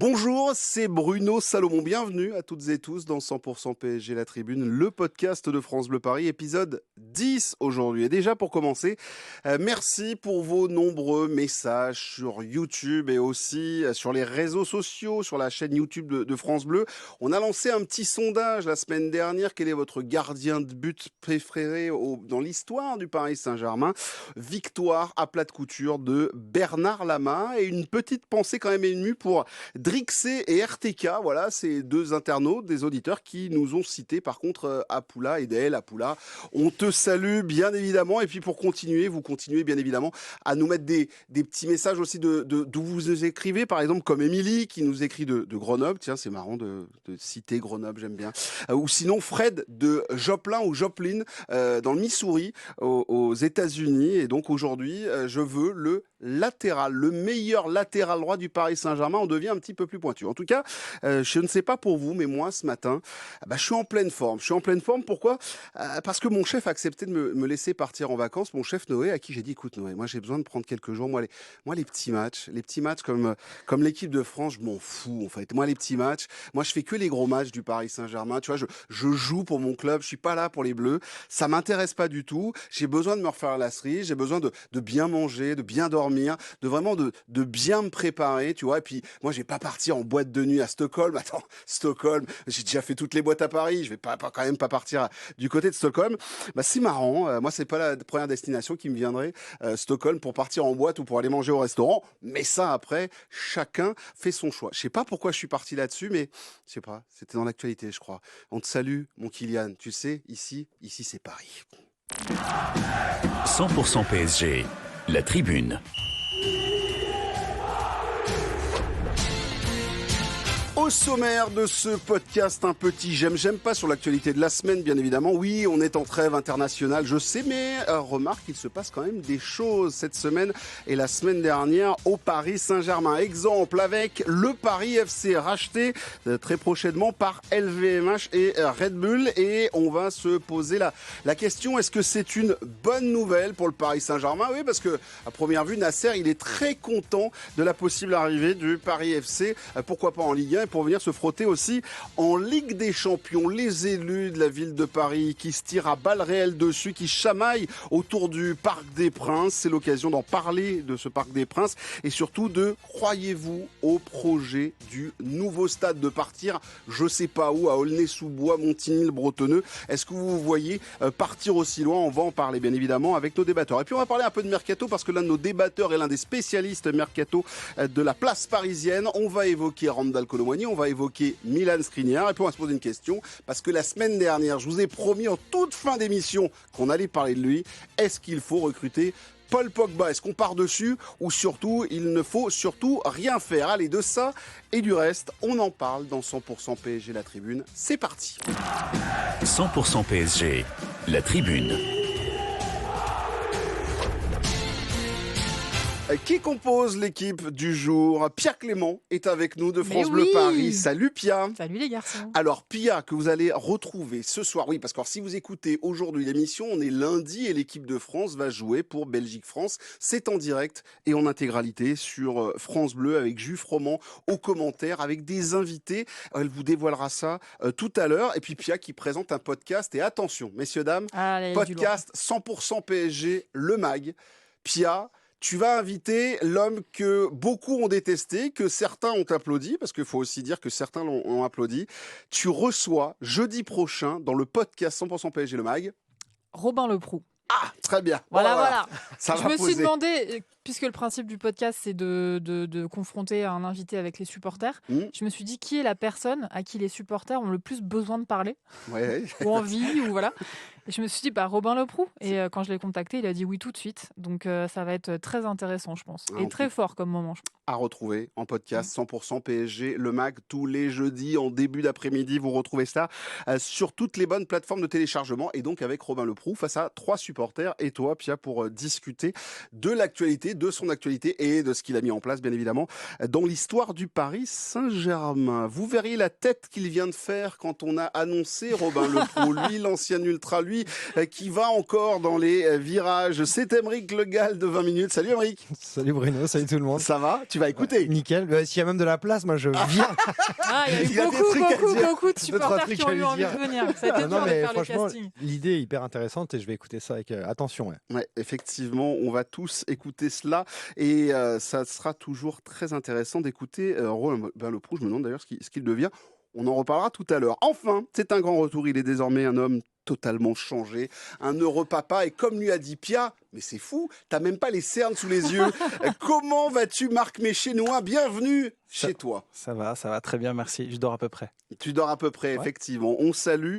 Bonjour, c'est Bruno Salomon. Bienvenue à toutes et tous dans 100% PSG La Tribune, le podcast de France Bleu Paris, épisode 10 aujourd'hui. Et déjà pour commencer, merci pour vos nombreux messages sur YouTube et aussi sur les réseaux sociaux, sur la chaîne YouTube de France Bleu. On a lancé un petit sondage la semaine dernière. Quel est votre gardien de but préféré dans l'histoire du Paris Saint-Germain? Victoire à plat de couture de Bernard Lama. Et une petite pensée quand même émue pour Drixé et RTK, voilà, ces deux internautes, des auditeurs qui nous ont cité par contre Apoula et Del Apoula. On te salue bien évidemment, et puis pour continuer, vous continuez bien évidemment à nous mettre des petits messages aussi d'où vous nous écrivez, par exemple comme Émilie qui nous écrit de Grenoble, tiens c'est marrant de citer Grenoble, j'aime bien, ou sinon Fred de Joplin ou Joplin dans le Missouri aux États-Unis, et donc aujourd'hui je veux le meilleur latéral droit du Paris Saint-Germain. On devient un petit peu plus pointu. En tout cas, je ne sais pas pour vous, mais moi, ce matin, je suis en pleine forme. Je suis en pleine forme, pourquoi ? Parce que mon chef a accepté de me laisser partir en vacances. Mon chef Noé, à qui j'ai dit, écoute Noé, moi j'ai besoin de prendre quelques jours. Moi, les petits matchs comme l'équipe de France, je m'en fous, en fait. Moi, les petits matchs, moi, je fais que les gros matchs du Paris Saint-Germain. Tu vois, je joue pour mon club. Je suis pas là pour les Bleus. Ça m'intéresse pas du tout. J'ai besoin de me refaire la cerise. J'ai besoin de bien manger, de bien dormir, de bien me préparer, tu vois. Et puis, moi, je vais pas partir en boîte de nuit à Stockholm. Attends, Stockholm, j'ai déjà fait toutes les boîtes à Paris. Je vais quand même pas partir du côté de Stockholm. C'est marrant. Moi, c'est pas la première destination qui me viendrait, Stockholm, pour partir en boîte ou pour aller manger au restaurant. Mais ça, après, chacun fait son choix. Je sais pas pourquoi je suis parti là-dessus, mais je sais pas. C'était dans l'actualité, je crois. On te salue, mon Kylian. Tu sais, ici, c'est Paris. 100% PSG, la tribune. Au sommaire de ce podcast, un petit j'aime pas sur l'actualité de la semaine, bien évidemment. Oui, on est en trêve internationale, je sais, mais remarque, il se passe quand même des choses cette semaine et la semaine dernière au Paris Saint-Germain. Exemple avec le Paris FC, racheté très prochainement par LVMH et Red Bull. Et on va se poser la question, est-ce que c'est une bonne nouvelle pour le Paris Saint-Germain? Oui, parce que à première vue, Nasser, il est très content de la possible arrivée du Paris FC. Pourquoi pas en Ligue 1 et pour venir se frotter aussi en Ligue des Champions. Les élus de la ville de Paris qui se tirent à balles réelles dessus, qui chamaillent autour du Parc des Princes. C'est l'occasion d'en parler de ce Parc des Princes et surtout croyez-vous au projet du nouveau stade, de partir je sais pas où, à Aulnay-sous-Bois, Montigny-le-Bretonneux. Est-ce que vous voyez partir aussi loin? On va en parler bien évidemment avec nos débatteurs. Et puis on va parler un peu de mercato parce que l'un de nos débatteurs est l'un des spécialistes mercato de la place parisienne. On va évoquer Randal Colomwani, on va évoquer Milan Skriniar et puis on va se poser une question parce que la semaine dernière, je vous ai promis en toute fin d'émission qu'on allait parler de lui. Est-ce qu'il faut recruter Paul Pogba? Est-ce qu'on part dessus ou surtout il ne faut surtout rien faire? Allez, de ça et du reste, on en parle dans 100% PSG La Tribune. C'est parti. 100% PSG, la tribune. Qui compose l'équipe du jour? Pia Clément est avec nous de France Bleu Paris. Salut Pia. Salut les garçons. Alors Pia, que vous allez retrouver ce soir, oui, parce que si vous écoutez aujourd'hui l'émission, on est lundi et l'équipe de France va jouer pour Belgique-France. C'est en direct et en intégralité sur France Bleu avec Jules Froment aux commentaires, avec des invités. Elle vous dévoilera ça tout à l'heure. Et puis Pia qui présente un podcast. Et attention, messieurs, dames, podcast 100% PSG, le MAG. Pia, tu vas inviter l'homme que beaucoup ont détesté, que certains ont applaudi, parce qu'il faut aussi dire que certains l'ont applaudi. Tu reçois jeudi prochain, dans le podcast 100% PSG Le Mag, Robin Leproux. Ah, très bien. Voilà. Ça je va me poser. suis demandé, puisque le principe du podcast, c'est de confronter un invité avec les supporters, je me suis dit, qui est la personne à qui les supporters ont le plus besoin de parler ou envie, ou voilà. Et je me suis dit, Robin Leproux. Et quand je l'ai contacté, il a dit oui tout de suite. Donc ça va être très intéressant, je pense. Et très fort comme moment. À retrouver en podcast 100% PSG, le MAG, tous les jeudis en début d'après-midi. Vous retrouvez ça sur toutes les bonnes plateformes de téléchargement. Et donc avec Robin Leproux face à 3 supporters et toi, Pia, pour discuter de l'actualité, de son actualité et de ce qu'il a mis en place, bien évidemment, dans l'histoire du Paris Saint-Germain. Vous verriez la tête qu'il vient de faire quand on a annoncé Robin Leproux, lui, l'ancien ultra, lui, qui va encore dans les virages. C'est Aymeric Le Gall de 20 minutes. Salut Aymeric. Salut Bruno, salut tout le monde. Ça va? Tu vas écouter. Nickel. S'il y a même de la place, moi je viens. Il y a eu beaucoup de supporters qui ont eu envie de venir. Ça a été dur de faire le casting. L'idée est hyper intéressante et je vais écouter ça avec attention. Ouais, effectivement, on va tous écouter cela et ça sera toujours très intéressant d'écouter Romain Leprouve. Je me demande d'ailleurs ce qu'il devient. On en reparlera tout à l'heure. Enfin, c'est un grand retour. Il est désormais un homme totalement changé, un heureux papa. Et comme lui a dit Pia, mais c'est fou, t'as même pas les cernes sous les yeux. Comment vas-tu, Marc Méchénois? Bienvenue chez toi. Ça va très bien, merci. Je dors à peu près. Tu dors à peu près, effectivement. On salue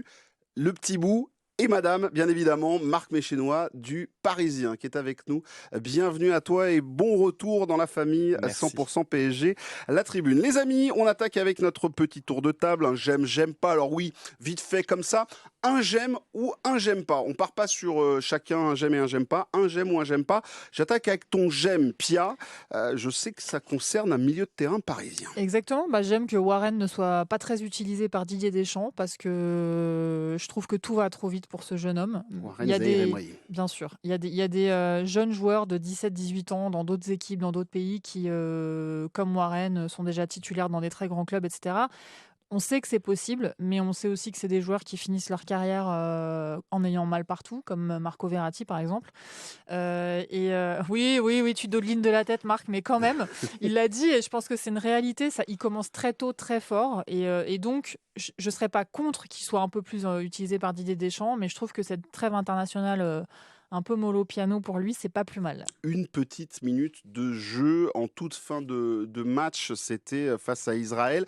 le petit bout. Et madame, bien évidemment, Marc Méchénois du Parisien qui est avec nous. Bienvenue à toi et bon retour dans la famille. Merci. 100% PSG, la tribune. Les amis, on attaque avec notre petit tour de table. Un j'aime, j'aime pas. Alors oui, vite fait comme ça. Un j'aime ou un j'aime pas. On part pas sur chacun un j'aime et un j'aime pas. Un j'aime ou un j'aime pas. J'attaque avec ton j'aime, Pia. Je sais que ça concerne un milieu de terrain parisien. Exactement. J'aime que Warren ne soit pas très utilisé par Didier Deschamps parce que je trouve que tout va trop vite pour ce jeune homme. Warren, il y a des... Bien sûr. Il y a des jeunes joueurs de 17-18 ans dans d'autres équipes, dans d'autres pays qui, comme Warren, sont déjà titulaires dans des très grands clubs, etc. On sait que c'est possible, mais on sait aussi que c'est des joueurs qui finissent leur carrière en ayant mal partout, comme Marco Verratti par exemple. Oui, tu dodelines de la tête, Marc, mais quand même, il l'a dit et je pense que c'est une réalité. Ça, il commence très tôt, très fort, et donc je ne serais pas contre qu'il soit un peu plus utilisé par Didier Deschamps, mais je trouve que cette trêve internationale un peu mollo piano pour lui, c'est pas plus mal. Une petite minute de jeu en toute fin de match, c'était face à Israël.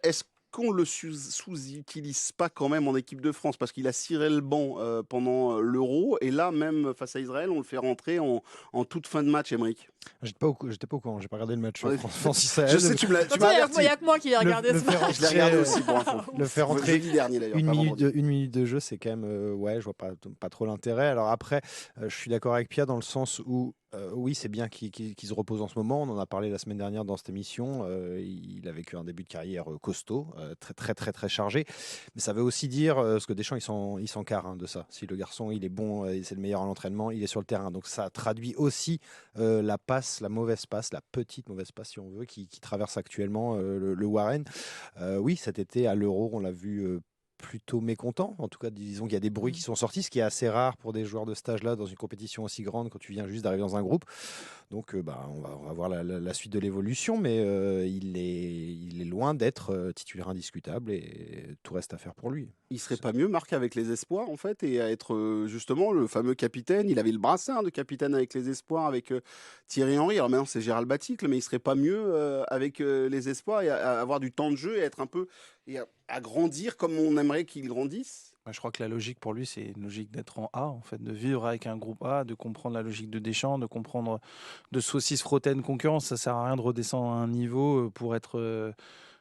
Est-ce qu'on le sous-utilise pas quand même en équipe de France parce qu'il a ciré le banc pendant l'Euro et là même face à Israël on le fait rentrer en toute fin de match, Aymeric? J'étais pas au courant, j'ai pas regardé le match France-Israël. Je sais, tu m'as averti. Il n'y a que moi qui l'ai regardé ce match. Je l'ai regardé aussi pour info. Le faire rentrer dernier, d'ailleurs, une minute de jeu, c'est quand même je vois pas trop l'intérêt. Alors après, je suis d'accord avec Pia dans le sens où oui, c'est bien qu'il se repose en ce moment. On en a parlé la semaine dernière dans cette émission. Il a vécu un début de carrière costaud, très chargé. Mais ça veut aussi dire, parce que Deschamps, il s'encarre de ça. Si le garçon, il est bon, c'est le meilleur à l'entraînement, il est sur le terrain. Donc ça traduit aussi la mauvaise passe, la petite mauvaise passe, si on veut, qui traverse actuellement le Warren. Oui, cet été, à l'Euro, on l'a vu plutôt mécontent. En tout cas, disons qu'il y a des bruits qui sont sortis, ce qui est assez rare pour des joueurs de stage là dans une compétition aussi grande quand tu viens juste d'arriver dans un groupe. Donc, on va voir la suite de l'évolution, mais il est loin d'être titulaire indiscutable et tout reste à faire pour lui. Il serait pas mieux Marc avec les espoirs en fait et à être justement le fameux capitaine. Il avait le brassard de capitaine avec les espoirs avec Thierry Henry. Alors maintenant c'est Gérald Baticle, mais il serait pas mieux avec les espoirs et à avoir du temps de jeu et être un peu et à grandir comme on aimerait qu'il grandisse. Je crois que la logique pour lui, c'est une logique d'être en A, en fait, de vivre avec un groupe A, de comprendre la logique de Deschamps, de comprendre de saucisse frotter une concurrence. Ça sert à rien de redescendre à un niveau pour être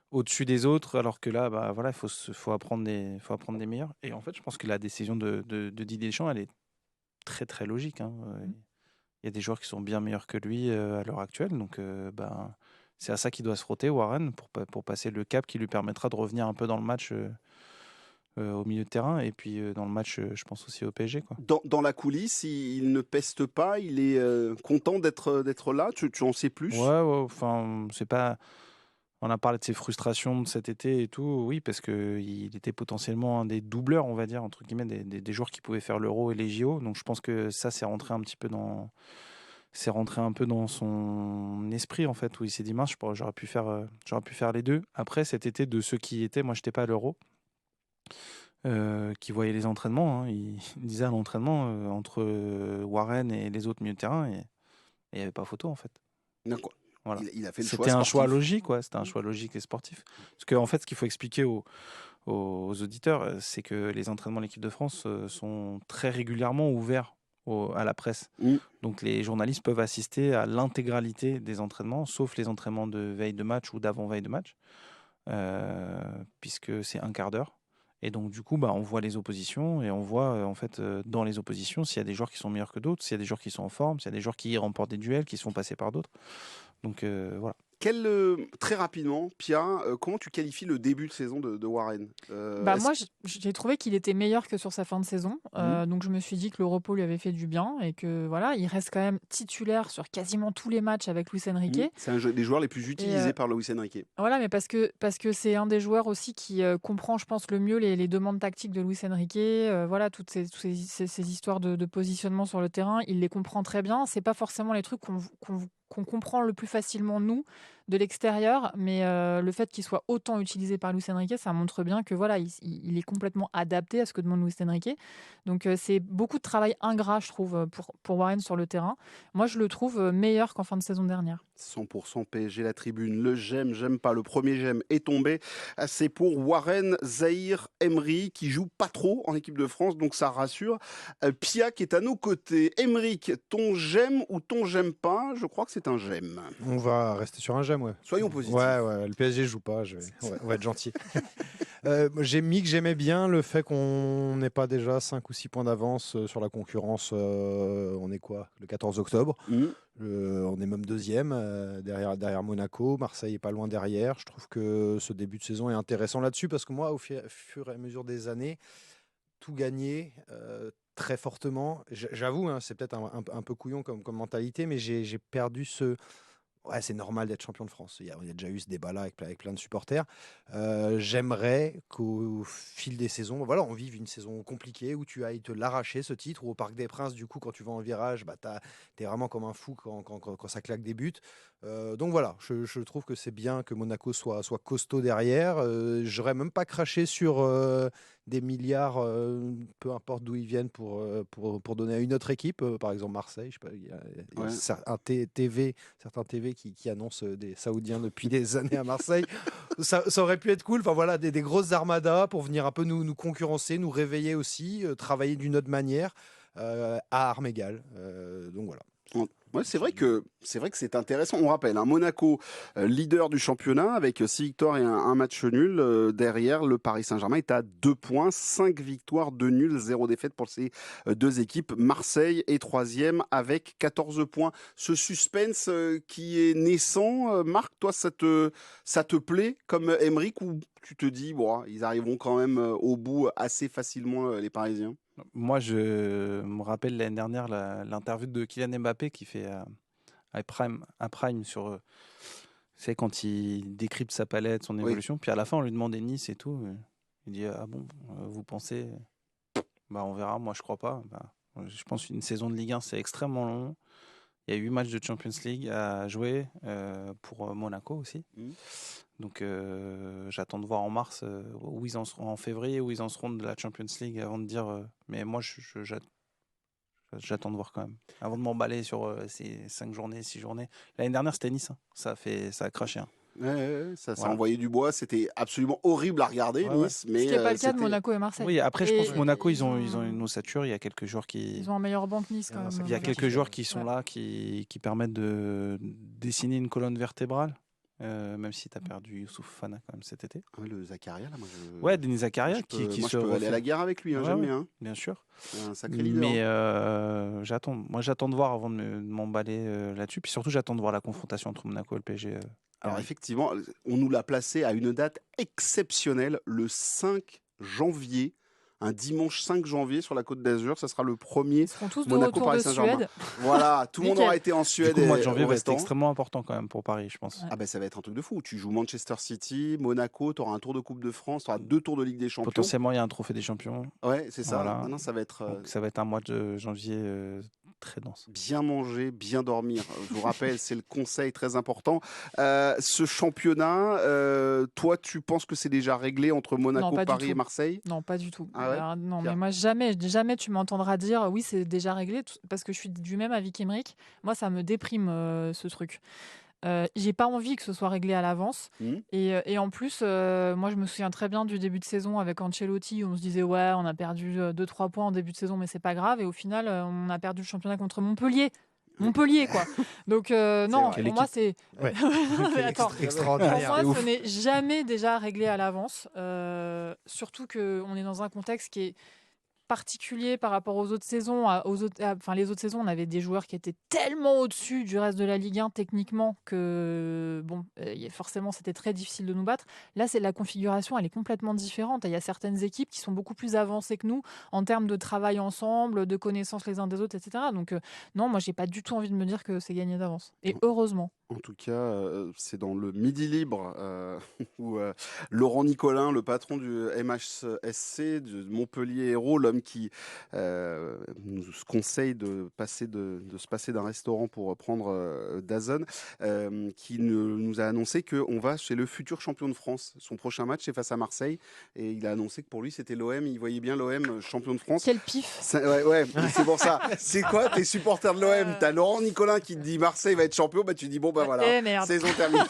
au-dessus des autres, alors que là, il faut apprendre des meilleurs. Et en fait, je pense que la décision de Didier Deschamps, elle est très très logique. Il y a des joueurs qui sont bien meilleurs que lui à l'heure actuelle, donc c'est à ça qu'il doit se frotter, Warren, pour passer le cap qui lui permettra de revenir un peu dans le match. Au milieu de terrain et puis dans le match je pense aussi au PSG quoi. Dans la coulisse il ne peste pas, il est content d'être là, tu en sais plus? Enfin c'est pas, on a parlé de ses frustrations de cet été et tout, oui, parce qu'il était potentiellement un des doubleurs, on va dire entre guillemets, des joueurs qui pouvaient faire l'Euro et les JO, donc je pense que ça c'est rentré un peu dans son esprit en fait, où il s'est dit mince, j'aurais pu faire les deux. Après cet été, de ceux qui étaient, moi j'étais pas à l'Euro, qui voyait les entraînements, il disait à l'entraînement entre Warren et les autres milieux de terrain, et il n'y avait pas photo en fait. D'accord. Voilà. Il a fait le choix. C'était un choix logique, c'était un choix logique et sportif. Parce qu'en fait, ce qu'il faut expliquer aux auditeurs, c'est que les entraînements de l'équipe de France sont très régulièrement ouverts à la presse. Donc les journalistes peuvent assister à l'intégralité des entraînements, sauf les entraînements de veille de match ou d'avant-veille de match, puisque c'est un quart d'heure. Et donc, du coup, on voit les oppositions et on voit, en fait, dans les oppositions, s'il y a des joueurs qui sont meilleurs que d'autres, s'il y a des joueurs qui sont en forme, s'il y a des joueurs qui remportent des duels, qui se font passer par d'autres. Donc, voilà. Très rapidement, Pia, comment tu qualifies le début de saison de Warren? Moi, j'ai trouvé qu'il était meilleur que sur sa fin de saison. Donc, je me suis dit que le repos lui avait fait du bien et que voilà, il reste quand même titulaire sur quasiment tous les matchs avec Luis Enrique. C'est un des joueurs les plus utilisés par Luis Enrique. Voilà, mais parce que c'est un des joueurs aussi qui comprend, je pense, le mieux les demandes tactiques de Luis Enrique. Voilà, toutes ces histoires de positionnement sur le terrain, il les comprend très bien. C'est pas forcément les trucs qu'on comprend le plus facilement, nous, de l'extérieur, mais le fait qu'il soit autant utilisé par Luis Enrique, ça montre bien que voilà, il est complètement adapté à ce que demande Luis Enrique. Donc c'est beaucoup de travail ingrat, je trouve, pour Warren sur le terrain. Moi, je le trouve meilleur qu'en fin de saison dernière. 100% PSG, la tribune. Le j'aime pas. Le premier j'aime est tombé. C'est pour Warren Zahir Emery, qui joue pas trop en équipe de France, donc ça rassure. Pia qui est à nos côtés. Emeric, ton j'aime ou ton j'aime pas? Je crois que c'est un j'aime. On va rester sur un j'aime, ouais. Soyons positifs. Ouais, le PSG joue pas, on va être gentil. J'ai mis que j'aimais bien le fait qu'on n'ait pas déjà 5 ou 6 points d'avance sur la concurrence. On est quoi? Le 14 octobre. On est même deuxième derrière Monaco. Marseille est pas loin derrière. Je trouve que ce début de saison est intéressant là-dessus parce que moi, au fur et à mesure des années, tout gagner très fortement. J'avoue, hein, c'est peut-être un peu couillon comme mentalité, mais j'ai perdu ce... Ouais, c'est normal d'être champion de France. Il y a déjà eu ce débat-là avec plein de supporters. J'aimerais qu'au fil des saisons, voilà, on vive une saison compliquée où tu ailles te l'arracher, ce titre, ou au Parc des Princes, du coup, quand tu vas en virage, t'es vraiment comme un fou quand ça claque des buts. Donc voilà, je trouve que c'est bien que Monaco soit costaud derrière. J'aurais même pas craché sur des milliards, peu importe d'où ils viennent, pour donner à une autre équipe. Par exemple, Marseille, je sais pas, il y a certains TV qui annoncent des Saoudiens depuis des années à Marseille. ça aurait pu être cool. Enfin voilà, des grosses armadas pour venir un peu nous concurrencer, nous réveiller aussi, travailler d'une autre manière à armes égales. Donc voilà. Ouais, c'est vrai que c'est intéressant. On rappelle, Monaco, leader du championnat avec 6 victoires et un match nul. Derrière, le Paris Saint-Germain est à 2 points, 5 victoires, 2 nuls, 0 défaite pour ces deux équipes. Marseille est 3e avec 14 points. Ce suspense qui est naissant, Marc, toi, ça te plaît comme Emeric, ou tu te dis, bon, ils arriveront quand même au bout assez facilement, les Parisiens? Moi, je me rappelle l'année dernière l'interview de Kylian Mbappé qui fait un prime sur... c'est quand il décrypte sa palette, son évolution. Puis à la fin, on lui demandait Nice et tout. Il dit, ah bon, vous pensez? On verra, moi je crois pas. Je pense qu'une saison de Ligue 1, c'est extrêmement long. Il y a 8 matchs de Champions League à jouer pour Monaco aussi. Donc j'attends de voir en mars où ils en seront, en février, où ils en seront de la Champions League avant de dire. Mais moi, j'attends de voir quand même. Avant de m'emballer sur ces 5 journées, 6 journées. L'année dernière, c'était Nice. Ça a craché. Ça a envoyé du bois. C'était absolument horrible à regarder, Nice. Mais ce qui n'est pas le cas de Monaco et Marseille. Oui, après, je pense que Monaco, ils ont une ossature. Il y a quelques joueurs qui... Ils ont un meilleur banc que Nice, quand même. Il y a quelques joueurs qui sont là, qui permettent de dessiner une colonne vertébrale. Même si tu as perdu Youssouf Fana quand même cet été. Le Zakaria, là, ouais, Denis Zakaria qui je peux aller à la guerre avec lui, jamais. Bien sûr. C'est un sacré leader. Mais j'attends de voir avant de m'emballer là-dessus. Puis surtout, j'attends de voir la confrontation entre Monaco et le PSG. Alors effectivement, on nous l'a placé à une date exceptionnelle, le 5 janvier. Un dimanche 5 janvier sur la Côte d'Azur, ça sera le premier Monaco-Paris Saint-Germain. Voilà, tout le monde aura été en Suède. Du coup, le mois de janvier va être extrêmement important quand même pour Paris, je pense. Ah ça va être un truc de fou. Tu joues Manchester City, Monaco, tu auras un tour de Coupe de France, tu auras 2 tours de Ligue des Champions. Potentiellement, il y a un trophée des champions. Ouais, c'est ça. Voilà. Non, ça va être... Donc, ça va être un mois de janvier très dense. Bien manger, bien dormir. Je vous rappelle, c'est le conseil très important. Ce championnat, toi, tu penses que c'est déjà réglé entre Monaco, Paris et Marseille? Non, pas du tout. Ah ouais? Alors, non, mais moi, jamais tu m'entendras dire oui, c'est déjà réglé, parce que je suis du même avis qu'Emeric. Moi, ça me déprime ce truc. J'ai pas envie que ce soit réglé à l'avance. Et en plus, moi, je me souviens très bien du début de saison avec Ancelotti, où on se disait ouais, on a perdu 2-3 points en début de saison, mais c'est pas grave. Et au final, on a perdu le championnat contre Montpellier, quoi. Donc non, pour moi c'est extraordinaire. Pour moi, ce n'est jamais déjà réglé à l'avance. Surtout qu'on est dans un contexte qui est particulier par rapport aux autres saisons. Les autres saisons, on avait des joueurs qui étaient tellement au-dessus du reste de la Ligue 1 techniquement que forcément c'était très difficile de nous battre. Là, c'est la configuration, elle est complètement différente. Il y a certaines équipes qui sont beaucoup plus avancées que nous en termes de travail ensemble, de connaissances les uns des autres, etc. Donc non, moi j'ai pas du tout envie de me dire que c'est gagné d'avance. Et heureusement. En tout cas, c'est dans le Midi Libre où Laurent Nicolin, le patron du MHSC de Montpellier Hérault, l'homme qui nous conseille de se passer d'un restaurant pour prendre DAZN, qui nous a annoncé qu'on va chez le futur champion de France. Son prochain match est face à Marseille et il a annoncé que pour lui c'était l'OM. Il voyait bien l'OM champion de France. Quel pif! Ouais, c'est pour ça. C'est quoi? T'es supporter de l'OM, t'as Laurent Nicolin qui te dit Marseille va être champion, bah tu dis bon bah voilà, saison terminée.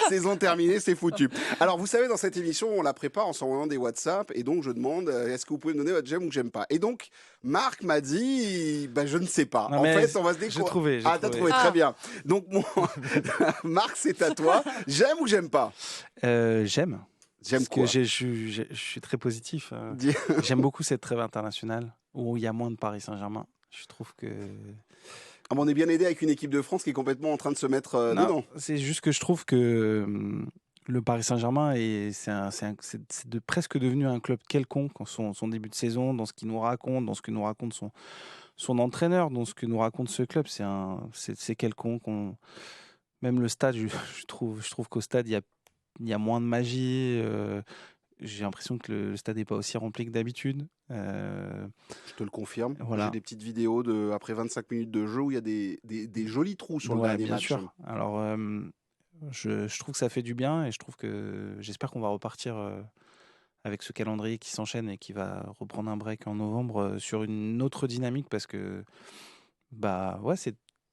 Saison terminée, c'est foutu. Alors vous savez, dans cette émission, on la prépare en s'envoyant des WhatsApp et donc je demande est-ce que vous pouvez me donner votre j'aime ou j'aime pas. Et donc Marc m'a dit je ne sais pas. Non, en fait, on va se découvrir. T'as trouvé, très bien. Donc Marc, c'est à toi. J'aime ou j'aime pas? J'aime. J'aime quoi? Je suis très positif. J'aime beaucoup cette trêve internationale où il y a moins de Paris Saint-Germain. Je trouve que... on est bien aidé avec une équipe de France qui est complètement en train de se mettre dedans. C'est juste que je trouve que le Paris Saint-Germain c'est presque devenu un club quelconque en son début de saison, dans ce qu'il nous raconte, dans ce que nous raconte son entraîneur, dans ce que nous raconte ce club. C'est quelconque. Même le stade, je trouve qu'au stade, il y a moins de magie. J'ai l'impression que le stade n'est pas aussi rempli que d'habitude. Je te le confirme. Voilà. J'ai des petites vidéos après 25 minutes de jeu où il y a des jolis trous sur le dernier bien match. Sûr. Alors, je trouve que ça fait du bien et j'espère qu'on va repartir avec ce calendrier qui s'enchaîne et qui va reprendre un break en novembre sur une autre dynamique parce que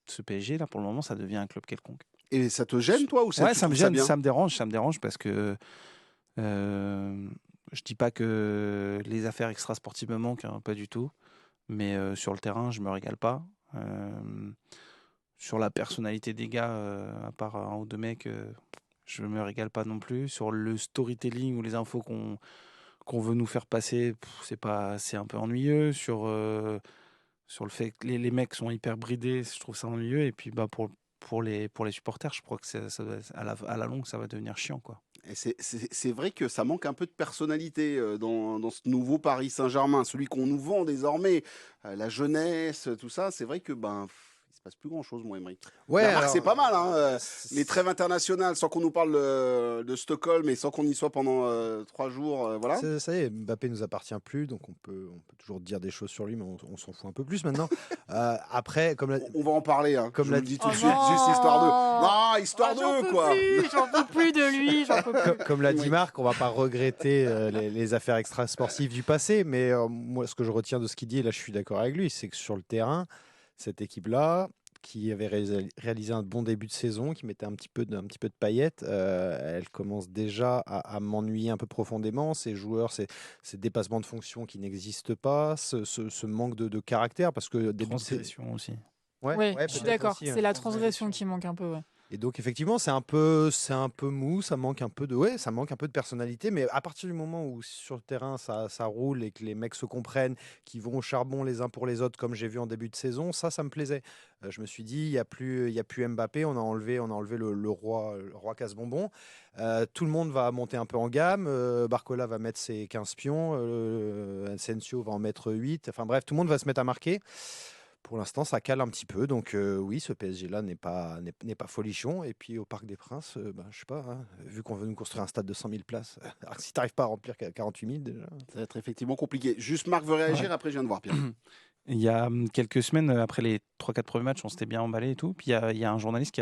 ce PSG là pour le moment ça devient un club quelconque. Et ça te gêne toi ou ça me gêne, ça me dérange parce que je dis pas que les affaires extrasportives me manquent, pas du tout, mais sur le terrain je me régale pas. Sur la personnalité des gars, à part un ou deux mecs, je me régale pas non plus. Sur le storytelling ou les infos qu'on veut nous faire passer, c'est un peu ennuyeux. Sur le fait que les mecs sont hyper bridés, je trouve ça ennuyeux. Et puis pour les supporters, je crois que ça à la longue, ça va devenir chiant, quoi. Et c'est vrai que ça manque un peu de personnalité dans ce nouveau Paris Saint-Germain, celui qu'on nous vend désormais, la jeunesse, tout ça. C'est vrai que il se passe plus grand chose, moi, Emery. Ouais, alors, c'est pas mal, hein, les trêves internationales, sans qu'on nous parle de Stockholm et sans qu'on y soit pendant 3 jours, voilà. Ça y est, Mbappé nous appartient plus, donc on peut toujours dire des choses sur lui, mais on s'en fout un peu plus maintenant. Après, on va en parler, hein. Comme je l'a vous le dis tout de suite, juste histoire de. Non, histoire de quoi. J'en peux plus de lui, j'en peux plus. Comme l'a dit Marc, on va pas regretter les affaires extrasportives du passé, mais moi, ce que je retiens de ce qu'il dit, et là, je suis d'accord avec lui, c'est que sur le terrain, cette équipe-là, qui avait réalisé un bon début de saison, qui mettait un petit peu de paillettes, elle commence déjà à m'ennuyer un peu profondément. Ces joueurs, ces dépassements de fonction qui n'existent pas, ce manque de caractère, parce que transgression aussi. Ouais, je suis d'accord. C'est la transgression qui manque un peu. Ouais. Et donc effectivement, c'est un peu mou, ça manque un peu de personnalité, mais à partir du moment où sur le terrain ça roule et que les mecs se comprennent, qu'ils vont au charbon les uns pour les autres, comme j'ai vu en début de saison, ça me plaisait. Je me suis dit, il y a plus Mbappé, on a enlevé le roi casse-bonbon. Tout le monde va monter un peu en gamme. Barcola va mettre ses 15 pions, Asensio va en mettre 8. Enfin bref, tout le monde va se mettre à marquer. Pour l'instant, ça cale un petit peu. Donc oui, ce PSG-là n'est pas folichon. Et puis au Parc des Princes, je sais pas, hein, vu qu'on veut nous construire un stade de 100 000 places, alors si tu n'arrives pas à remplir 48 000 déjà. Ça va être effectivement compliqué. Juste Marc veut réagir, après je viens de voir Pierre. Il y a quelques semaines, après les 3-4 premiers matchs, on s'était bien emballé et tout. Puis il y a un journaliste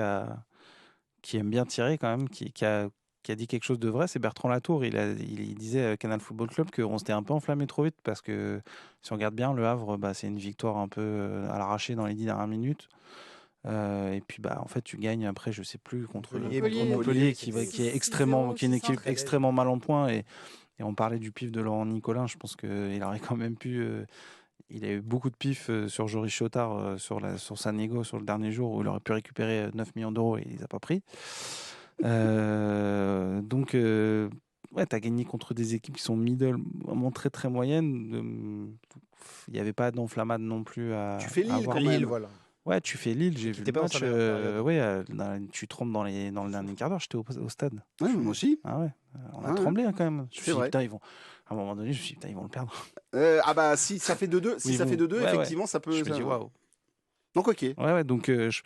qui aime bien tirer quand même, qui a dit quelque chose de vrai, c'est Bertrand Latour. Il disait à Canal Football Club qu'on s'était un peu enflammé trop vite parce que si on regarde bien, Le Havre, c'est une victoire un peu à l'arraché dans les 10 dernières minutes. Et puis en fait tu gagnes après, je sais plus, contre Montpellier qui est une équipe extrêmement mal en point. Et on parlait du pif de Laurent Nicolin. Je pense qu'il aurait quand même pu. Il a eu beaucoup de pif sur Joris Chotard sur sa négo sur le dernier jour où il aurait pu récupérer 9 millions d'euros et il les a pas pris. Donc t'as gagné contre des équipes qui sont middle, vraiment très très moyennes. Il n'y avait pas d'enflammade non plus à. Tu fais Lille avoir. quand même. Lille, voilà. Ouais, tu fais Lille, j'ai vu le match. Tu trembles dans le dernier quart d'heure, j'étais au stade. Ouais, moi aussi. Ah ouais, on a tremblé quand même. C'est vrai. Putain, à un moment donné, je me suis dit, putain, ils vont le perdre. Si ça fait 2-2, effectivement, ça peut. Je me dis, waouh. Donc, ok. Ouais, donc je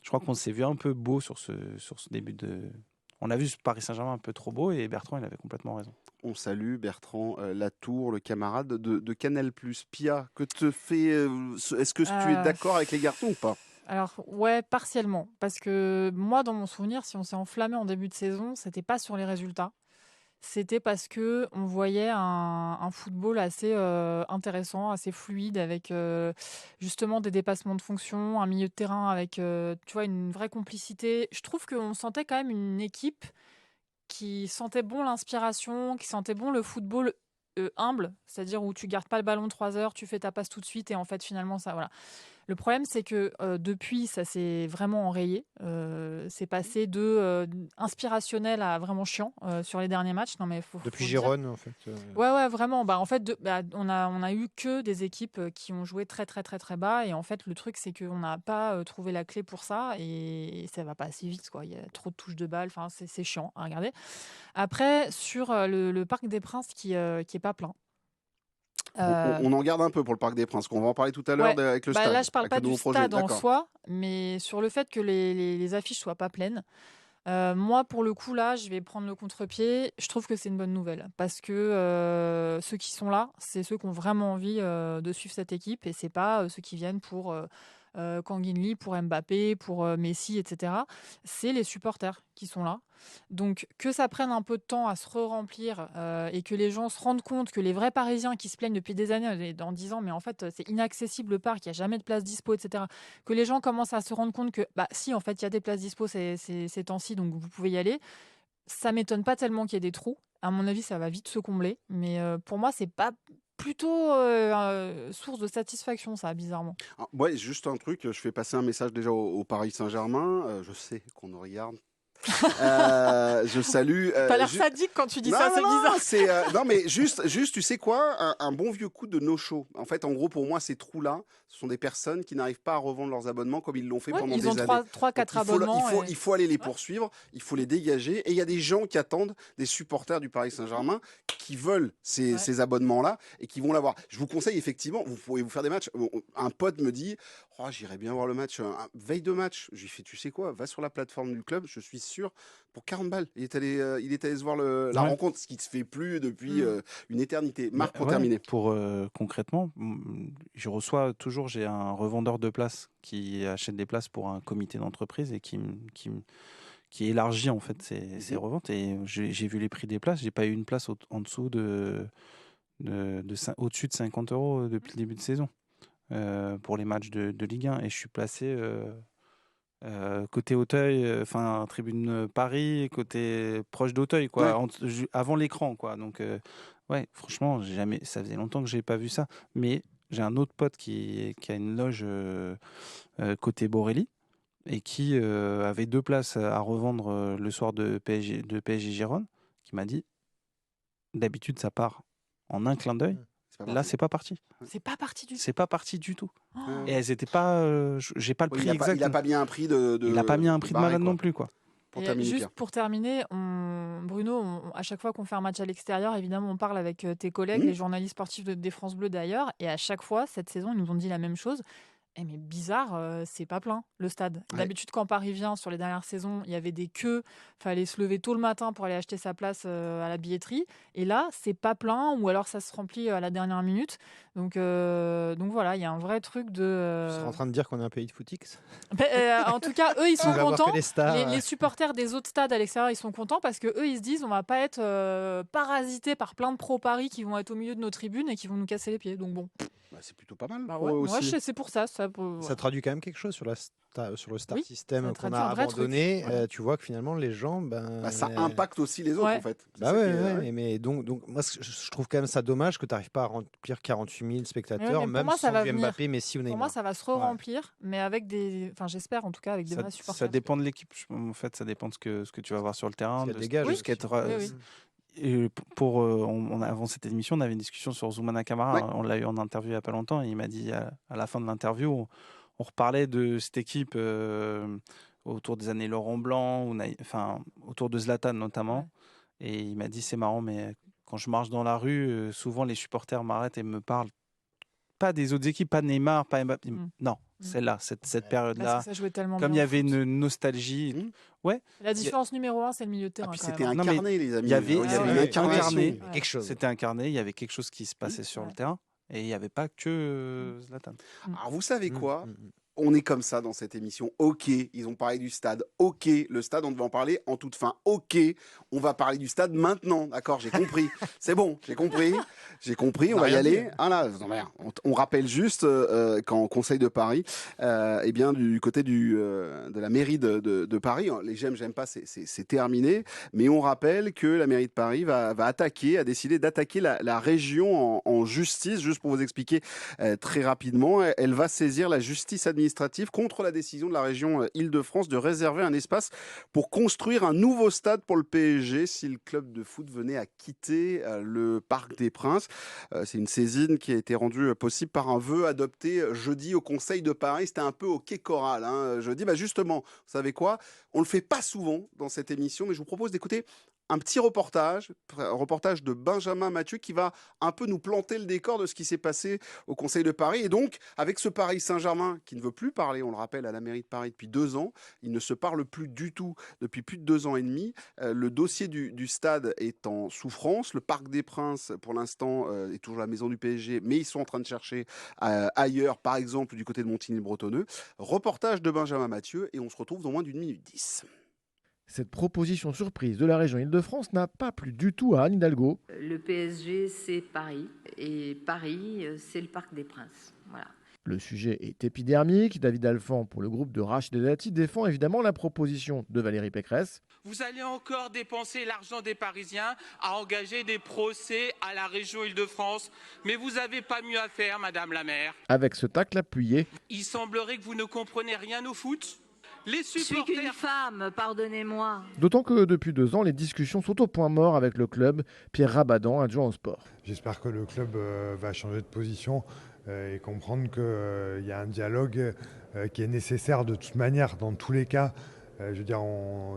crois qu'on s'est vu un peu beau sur ce début de. On a vu Paris Saint-Germain un peu trop beau et Bertrand, il avait complètement raison. On salue Bertrand Latour, le camarade de Canal+. Pia, que te fait. Est-ce que tu es d'accord avec les garçons ou pas? Alors, ouais, partiellement. Parce que moi, dans mon souvenir, si on s'est enflammé en début de saison, c'était pas sur les résultats. C'était parce que on voyait un football assez intéressant, assez fluide, avec justement des dépassements de fonction, un milieu de terrain avec tu vois, une vraie complicité. Je trouve qu'on sentait quand même une équipe qui sentait bon l'inspiration, qui sentait bon le football humble, c'est-à-dire où tu gardes pas le ballon 3 heures, tu fais ta passe tout de suite et en fait finalement ça voilà. Le problème, c'est que depuis, ça s'est vraiment enrayé. C'est passé de inspirationnel à vraiment chiant sur les derniers matchs. Non, mais depuis Girone, en fait. Ouais, vraiment. Bah, en fait, on a eu que des équipes qui ont joué très, très, très, très bas. Et en fait, le truc, c'est qu'on n'a pas trouvé la clé pour ça. Et ça va pas assez vite, quoi. Il y a trop de touches de balles. Enfin, c'est chiant à regarder. Après, sur le Parc des Princes qui est pas plein. On en garde un peu pour le Parc des Princes, qu'on va en parler tout à l'heure avec le stade. Là, je parle pas du stade en D'accord. soi, mais sur le fait que les affiches soient pas pleines. Moi, pour le coup, là, je vais prendre le contre-pied. Je trouve que c'est une bonne nouvelle parce que ceux qui sont là, c'est ceux qui ont vraiment envie de suivre cette équipe et c'est pas ceux qui viennent pour Kangin Lee, pour Mbappé, pour Messi, etc. C'est les supporters qui sont là. Donc, que ça prenne un peu de temps à se re-remplir et que les gens se rendent compte que les vrais Parisiens qui se plaignent depuis des années en disant mais en fait c'est inaccessible le parc, il n'y a jamais de place dispo, etc. Que les gens commencent à se rendre compte que bah si en fait il y a des places dispo ces temps-ci, donc vous pouvez y aller. Ça m'étonne pas tellement qu'il y ait des trous. À mon avis, ça va vite se combler. Mais pour moi, c'est pas plutôt source de satisfaction, ça, bizarrement. Ouais, juste un truc, je fais passer un message déjà au Paris Saint-Germain. Je sais qu'on nous regarde. Je salue. T'as l'air sadique quand tu dis ça, c'est bizarre. Non, mais juste, tu sais quoi, un bon vieux coup de no-show. En fait, en gros, pour moi, ces trous-là, ce sont des personnes qui n'arrivent pas à revendre leurs abonnements comme ils l'ont fait pendant des années. Ils ont 3-4 abonnements. Il faut aller les poursuivre, il faut les dégager. Et il y a des gens qui attendent, des supporters du Paris Saint-Germain, qui veulent ces abonnements-là et qui vont l'avoir. Je vous conseille, effectivement, vous pouvez vous faire des matchs. Un pote me dit, j'irais bien voir le match, veille de match. Je lui fais, tu sais quoi, va sur la plateforme du club, je suis sûr, pour 40 balles. Il est allé se voir la rencontre, ce qui ne se fait plus depuis une éternité. Marc, pour terminer. Pour concrètement, je reçois toujours, j'ai un revendeur de places qui achète des places pour un comité d'entreprise et qui élargit en fait ses reventes. Et j'ai vu les prix des places, j'ai pas eu une place en dessous au-dessus de 50 € depuis le début de saison pour les matchs de Ligue 1. Et je suis placé côté Auteuil, enfin tribune Paris, côté proche d'Auteuil, quoi, avant l'écran, quoi. Donc ouais, franchement, ça faisait longtemps que j'ai pas vu ça. Mais j'ai un autre pote qui a une loge côté Borelli et qui avait 2 places à revendre le soir de PSG Girone, qui m'a dit d'habitude ça part en un clin d'œil. Là, c'est pas parti. C'est pas parti du tout. C'est pas parti du tout. Et elles étaient pas. J'ai pas le prix exact. Il a pas mis un prix de. Il a pas mis un prix de malade non plus, quoi. Pour terminer, Bruno, à chaque fois qu'on fait un match à l'extérieur, évidemment, on parle avec tes collègues, les journalistes sportifs des France Bleu d'ailleurs, et à chaque fois, cette saison, ils nous ont dit la même chose. Mais bizarre, c'est pas plein le stade. Ouais. D'habitude, quand Paris vient sur les dernières saisons, il y avait des queues, fallait se lever tôt le matin pour aller acheter sa place à la billetterie. Et là, c'est pas plein, ou alors ça se remplit à la dernière minute. Donc voilà, il y a un vrai truc de. Tu serais en train de dire qu'on est un pays de footix. En tout cas, eux, ils sont contents. Les supporters des autres stades à l'extérieur, ils sont contents parce que eux, ils se disent, on va pas être parasités par plein de pro Paris qui vont être au milieu de nos tribunes et qui vont nous casser les pieds. Donc bon. C'est plutôt pas mal. C'est pour ça. Ça traduit quand même quelque chose sur le star system qu'on a abandonné. Tu vois que finalement, les gens. Ça impacte aussi les autres, en fait. Mais donc moi, je trouve quand même ça dommage que tu n'arrives pas à remplir 48 000 spectateurs, même sans Mbappé, Messi ou Neymar. Pour moi, ça va se re-remplir, mais avec des. Enfin, j'espère en tout cas, avec des vrais supporters. Ça dépend de l'équipe. En fait, ça dépend de ce que tu vas voir sur le terrain. Ça dégage. Avant cette émission, on avait une discussion sur Zoumana Camara. Ouais. On l'a eu en interview il n'y a pas longtemps. Et il m'a dit à la fin de l'interview, on reparlait de cette équipe autour des années Laurent Blanc, autour de Zlatan notamment. Ouais. Et il m'a dit, c'est marrant, mais quand je marche dans la rue, souvent les supporters m'arrêtent et me parlent pas des autres équipes, pas Neymar, pas Mbappé. Non, celle-là, cette période-là. Ça jouait tellement comme il y avait une nostalgie. Ouais. La différence numéro 1, c'est le milieu de terrain. Puis c'était incarné, les amis. Il y avait une incarnation. Quelque chose. C'était incarné, il y avait quelque chose qui se passait sur le terrain. Et il n'y avait pas que Zlatan. Alors, vous savez quoi ? On est comme ça dans cette émission. Ok, ils ont parlé du stade. Ok, le stade, on devait en parler en toute fin. Ok, on va parler du stade maintenant. D'accord, j'ai compris. C'est bon, j'ai compris. On va y aller. Ah là, on rappelle juste qu'en Conseil de Paris, eh bien du côté de la mairie de Paris, les j'aime pas, c'est terminé. Mais on rappelle que la mairie de Paris a décidé d'attaquer la région en justice. Juste pour vous expliquer très rapidement, elle va saisir la justice administrative contre la décision de la région Île-de-France de réserver un espace pour construire un nouveau stade pour le PSG si le club de foot venait à quitter le Parc des Princes. C'est une saisine qui a été rendue possible par un vœu adopté jeudi au Conseil de Paris. C'était un peu au quai choral. Jeudi, justement, vous savez quoi ? On le fait pas souvent dans cette émission, mais je vous propose d'écouter un petit reportage de Benjamin Mathieu qui va un peu nous planter le décor de ce qui s'est passé au Conseil de Paris. Et donc, avec ce Paris Saint-Germain qui ne veut plus parler, on le rappelle, à la mairie de Paris depuis 2 ans, il ne se parle plus du tout depuis plus de 2 ans et demi. Le dossier du stade est en souffrance. Le Parc des Princes, pour l'instant, est toujours la maison du PSG, mais ils sont en train de chercher ailleurs, par exemple du côté de Montigny-le-Bretonneux. Reportage de Benjamin Mathieu et on se retrouve dans moins d'1 minute 10. Cette proposition surprise de la région Île-de-France n'a pas plu du tout à Anne Hidalgo. Le PSG, c'est Paris. Et Paris, c'est le Parc des Princes. Voilà. Le sujet est épidermique. David Alphand, pour le groupe de Rachida Dati, défend évidemment la proposition de Valérie Pécresse. Vous allez encore dépenser l'argent des Parisiens à engager des procès à la région Île-de-France. Mais vous n'avez pas mieux à faire, Madame la maire. Avec ce tacle appuyé. Il semblerait que vous ne compreniez rien au foot. Je suis qu'une femme, pardonnez-moi. D'autant que depuis 2 ans, les discussions sont au point mort avec le club. Pierre Rabadan, adjoint au sport. J'espère que le club va changer de position et comprendre qu'il y a un dialogue qui est nécessaire de toute manière, dans tous les cas. Je veux dire,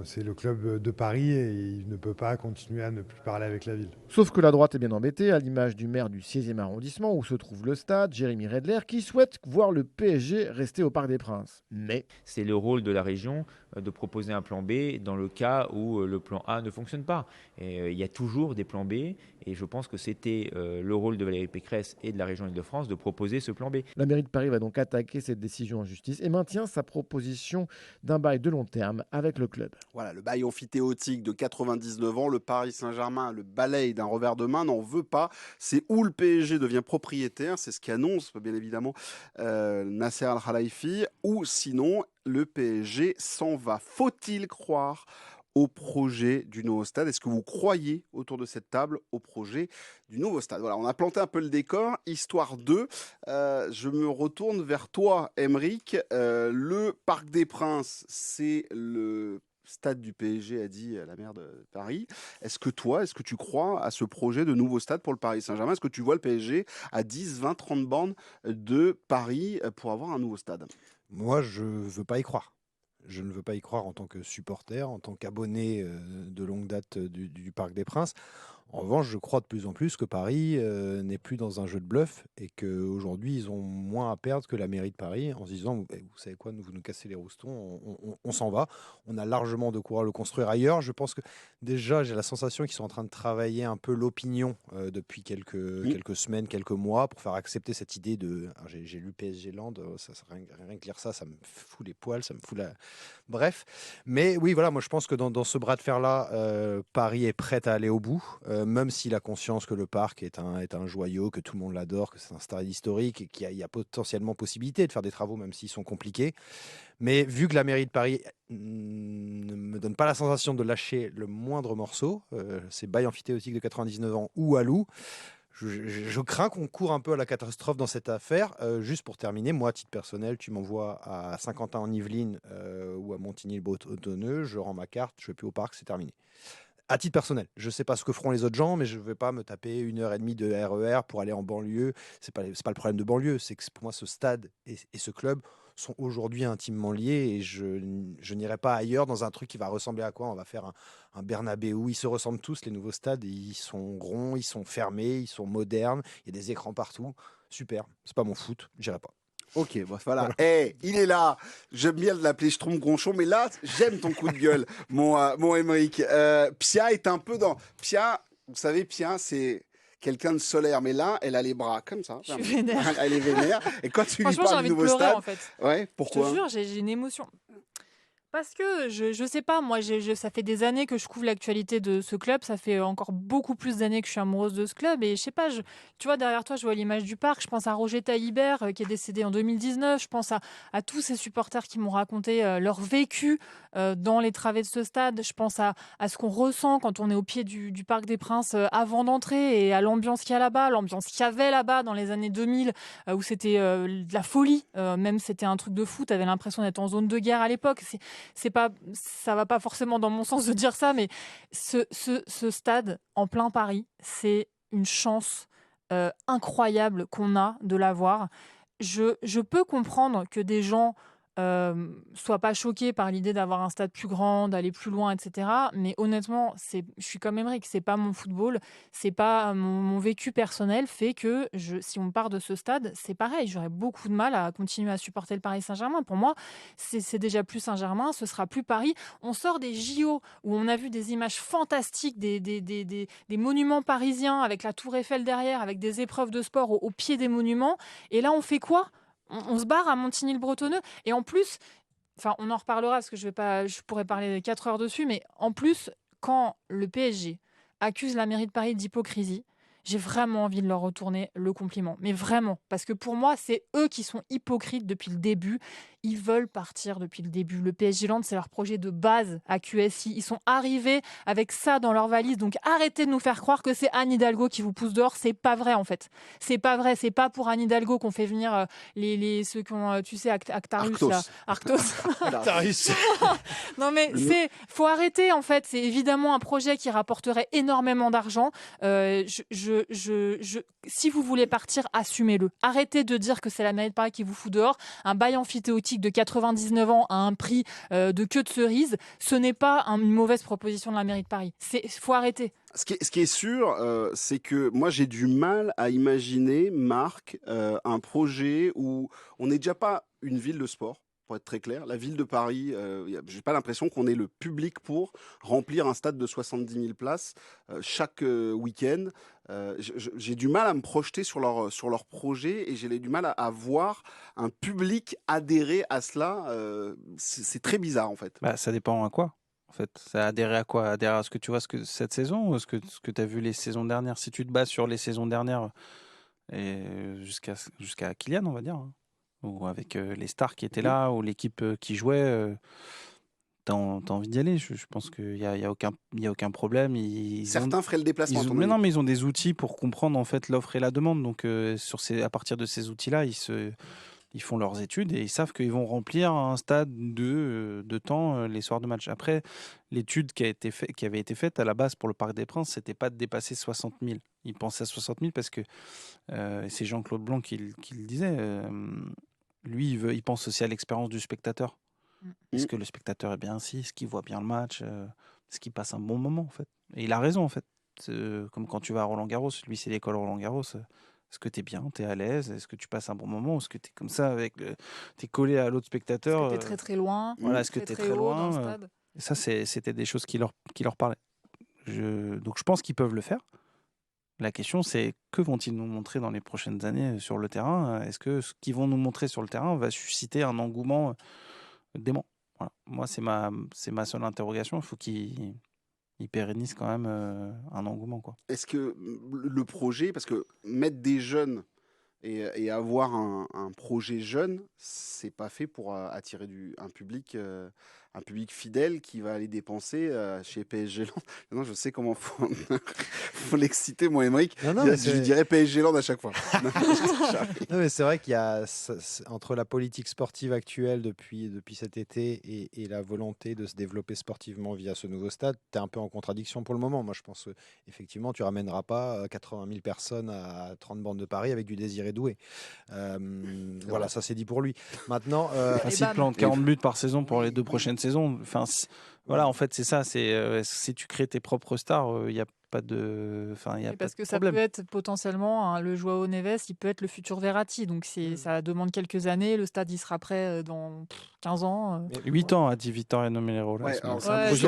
c'est le club de Paris et il ne peut pas continuer à ne plus parler avec la ville. Sauf que la droite est bien embêtée, à l'image du maire du 16e arrondissement où se trouve le stade, Jérémy Redler, qui souhaite voir le PSG rester au Parc des Princes. Mais c'est le rôle de la région de proposer un plan B dans le cas où le plan A ne fonctionne pas. Et il y a toujours des plans B et je pense que c'était le rôle de Valérie Pécresse et de la région Île-de-France de proposer ce plan B. La mairie de Paris va donc attaquer cette décision en justice et maintient sa proposition d'un bail de long terme avec le club. Voilà, le bail amphithéotique de 99 ans, le Paris Saint-Germain le balaye d'un revers de main, n'en veut pas. C'est où le PSG devient propriétaire, c'est ce qu'annonce bien évidemment Nasser Al-Khelaifi, ou sinon le PSG s'en va. Faut-il croire au projet du nouveau stade? Est-ce que vous croyez autour de cette table au projet du nouveau stade? Voilà, on a planté un peu le décor. Histoire 2, je me retourne vers toi, Aymeric. Le Parc des Princes, c'est le stade du PSG, a dit la maire de Paris. Est-ce que tu crois à ce projet de nouveau stade pour le Paris Saint-Germain? Est-ce que tu vois le PSG à 10, 20, 30 bornes de Paris pour avoir un nouveau stade? Moi, je ne veux pas y croire. Je ne veux pas y croire en tant que supporter, en tant qu'abonné de longue date du Parc des Princes. En revanche, je crois de plus en plus que Paris n'est plus dans un jeu de bluff et qu'aujourd'hui, ils ont moins à perdre que la mairie de Paris en se disant, vous savez quoi, vous nous cassez les roustons, on s'en va. On a largement de quoi le construire ailleurs. Je pense que déjà, j'ai la sensation qu'ils sont en train de travailler un peu l'opinion depuis quelques semaines, quelques mois pour faire accepter cette idée de... J'ai lu PSG Land, rien que lire ça, ça me fout les poils, ça me fout la... Bref. Mais oui, voilà, moi je pense que dans ce bras de fer-là, Paris est prêt à aller au bout. Même s'il a conscience que le parc est un joyau, que tout le monde l'adore, que c'est un stade historique et qu'il y a potentiellement possibilité de faire des travaux, même s'ils sont compliqués. Mais vu que la mairie de Paris ne me donne pas la sensation de lâcher le moindre morceau, c'est bail amphithéotique de 99 ans ou Alou, je crains qu'on court un peu à la catastrophe dans cette affaire. Juste pour terminer, moi, à titre personnel, tu m'envoies à Saint-Quentin-en-Yvelines ou à Montigny-le-Bretonneux, je rends ma carte, je ne vais plus au parc, c'est terminé. À titre personnel, je ne sais pas ce que feront les autres gens, mais je ne vais pas me taper 1h30 de RER pour aller en banlieue. C'est pas le problème de banlieue, c'est que pour moi, ce stade et ce club sont aujourd'hui intimement liés et je n'irai pas ailleurs dans un truc qui va ressembler à quoi? On va faire un Bernabéu. Ils se ressemblent tous, les nouveaux stades. Ils sont ronds, ils sont fermés, ils sont modernes. Il y a des écrans partout. Super. C'est pas mon foot, j'irai pas. Ok, bon, voilà. Il est là. J'aime bien l'appeler Schtroumpf-Gronchon, mais là, j'aime ton coup de gueule, mon Émeric. Pia est un peu dans... Pia, vous savez, Pia, c'est quelqu'un de solaire, mais là, elle a les bras comme ça. Je suis vénère. Elle est vénère. Et quand tu lui Franchement, j'ai parles envie du de nouveau pleurer, stade... en fait. Ouais, pourquoi? Je te jure, j'ai une émotion. Parce que je sais pas, moi, ça fait des années que je couvre l'actualité de ce club. Ça fait encore beaucoup plus d'années que je suis amoureuse de ce club. Et je sais pas, tu vois, derrière toi, je vois l'image du parc. Je pense à Roger Taillibert, qui est décédé en 2019. Je pense à tous ces supporters qui m'ont raconté leur vécu dans les travées de ce stade. Je pense à ce qu'on ressent quand on est au pied du Parc des Princes avant d'entrer et à l'ambiance qu'il y a là-bas, l'ambiance qu'il y avait là-bas dans les années 2000, où c'était de la folie. Même c'était un truc de fou. T'avais l'impression d'être en zone de guerre à l'époque. Ça va pas forcément dans mon sens de dire ça, mais ce stade en plein Paris, c'est une chance incroyable qu'on a de l'avoir. Je peux comprendre que des gens soient pas choqués par l'idée d'avoir un stade plus grand, d'aller plus loin, etc. Mais honnêtement, je suis comme Émeric, c'est pas mon football, c'est pas mon vécu personnel fait que si on part de ce stade, c'est pareil, j'aurais beaucoup de mal à continuer à supporter le Paris Saint-Germain. Pour moi, c'est déjà plus Saint-Germain, ce sera plus Paris. On sort des JO où on a vu des images fantastiques, des monuments parisiens avec la Tour Eiffel derrière, avec des épreuves de sport au pied des monuments. Et là, on fait quoi? On se barre à Montigny-le-Bretonneux. Et en plus, on en reparlera parce que je pourrais parler 4 heures dessus, mais en plus, quand le PSG accuse la mairie de Paris d'hypocrisie, j'ai vraiment envie de leur retourner le compliment. Mais vraiment, parce que pour moi, c'est eux qui sont hypocrites depuis le début. Ils veulent partir depuis le début. Le PSG Land, c'est leur projet de base à QSI. Ils sont arrivés avec ça dans leur valise. Donc arrêtez de nous faire croire que c'est Anne Hidalgo qui vous pousse dehors. C'est pas vrai, en fait. C'est pas vrai. C'est pas pour Anne Hidalgo qu'on fait venir ceux qui ont, tu sais, Actarus. Arctos. Actarus. Non, mais faut arrêter, en fait. C'est évidemment un projet qui rapporterait énormément d'argent. Si vous voulez partir, assumez-le. Arrêtez de dire que c'est la mairie de Paris qui vous fout dehors. Un bail amphithéotique de 99 ans à un prix de queue de cerise, ce n'est pas une mauvaise proposition de la mairie de Paris. Faut arrêter. Ce qui est sûr, c'est que moi j'ai du mal à imaginer, Marc, un projet où on n'est déjà pas une ville de sport. Pour être très clair, la ville de Paris, j'ai pas l'impression qu'on ait le public pour remplir un stade de 70 000 places chaque week-end. J'ai du mal à me projeter sur leur projet et j'ai du mal à voir un public adhérer à cela. C'est très bizarre en fait. Ça dépend à quoi. En fait, ça adhérer à quoi? Adhérer à ce que tu vois cette saison ou ce que tu as vu les saisons dernières? Si tu te bases sur les saisons dernières et jusqu'à Kylian, on va dire. Ou avec les stars qui étaient là, ou l'équipe qui jouait, t'as envie d'y aller. Je pense qu'il n'y a aucun problème. Certains feraient le déplacement. Mais ils ont des outils pour comprendre en fait l'offre et la demande. Donc à partir de ces outils-là, ils font leurs études et ils savent qu'ils vont remplir un stade de temps les soirs de match. Après, l'étude qui avait été faite à la base pour le Parc des Princes, c'était pas de dépasser 60 000. Ils pensaient à 60 000 parce que c'est Jean-Claude Blanc qui le disait. Lui, il pense aussi à l'expérience du spectateur. Est-ce que le spectateur est bien assis? Est-ce qu'il voit bien le match? Est-ce qu'il passe un bon moment, en fait? Et il a raison, en fait. Comme quand tu vas à Roland-Garros. Lui, c'est l'école Roland-Garros. Est-ce que tu es bien? Tu es à l'aise? Est-ce que tu passes un bon moment? Est-ce que tu es comme ça, tu es collé à l'autre spectateur? Est-ce que tu es très très loin? Voilà, est-ce que tu es très loin dans le stade? Et ça, c'était des choses qui leur parlaient. Donc, je pense qu'ils peuvent le faire. La question, c'est que vont-ils nous montrer dans les prochaines années sur le terrain? Est-ce que ce qu'ils vont nous montrer sur le terrain va susciter un engouement dément? Voilà. Moi, c'est ma seule interrogation. Il faut qu'ils pérennisent quand même un engouement, quoi. Est-ce que le projet, parce que mettre des jeunes et avoir un projet jeune, c'est pas fait pour attirer un public un public fidèle qui va aller dépenser chez PSG Land. Non, je sais comment faut l'exciter, moi, Aymeric. Je dirais PSG Land à chaque fois. Non, mais c'est vrai qu'il y a entre la politique sportive actuelle depuis cet été et la volonté de se développer sportivement via ce nouveau stade, tu es un peu en contradiction pour le moment. Moi, je pense qu'effectivement, tu ne ramèneras pas 80 000 personnes à 30 bornes de Paris avec du Désiré Doué. Voilà, ça c'est dit pour lui. Maintenant, s'il plante 40 buts par saison pour les 2 prochaines saisons, voilà, en fait, c'est ça. Si tu crées tes propres stars, il n'y a pas de. Parce que ça peut être potentiellement le Joao Neves, il peut être le futur Verratti. Donc ça demande quelques années. Le stade, il sera prêt dans 15 ans. 8 ans, a dit Vittoriano Melero. 8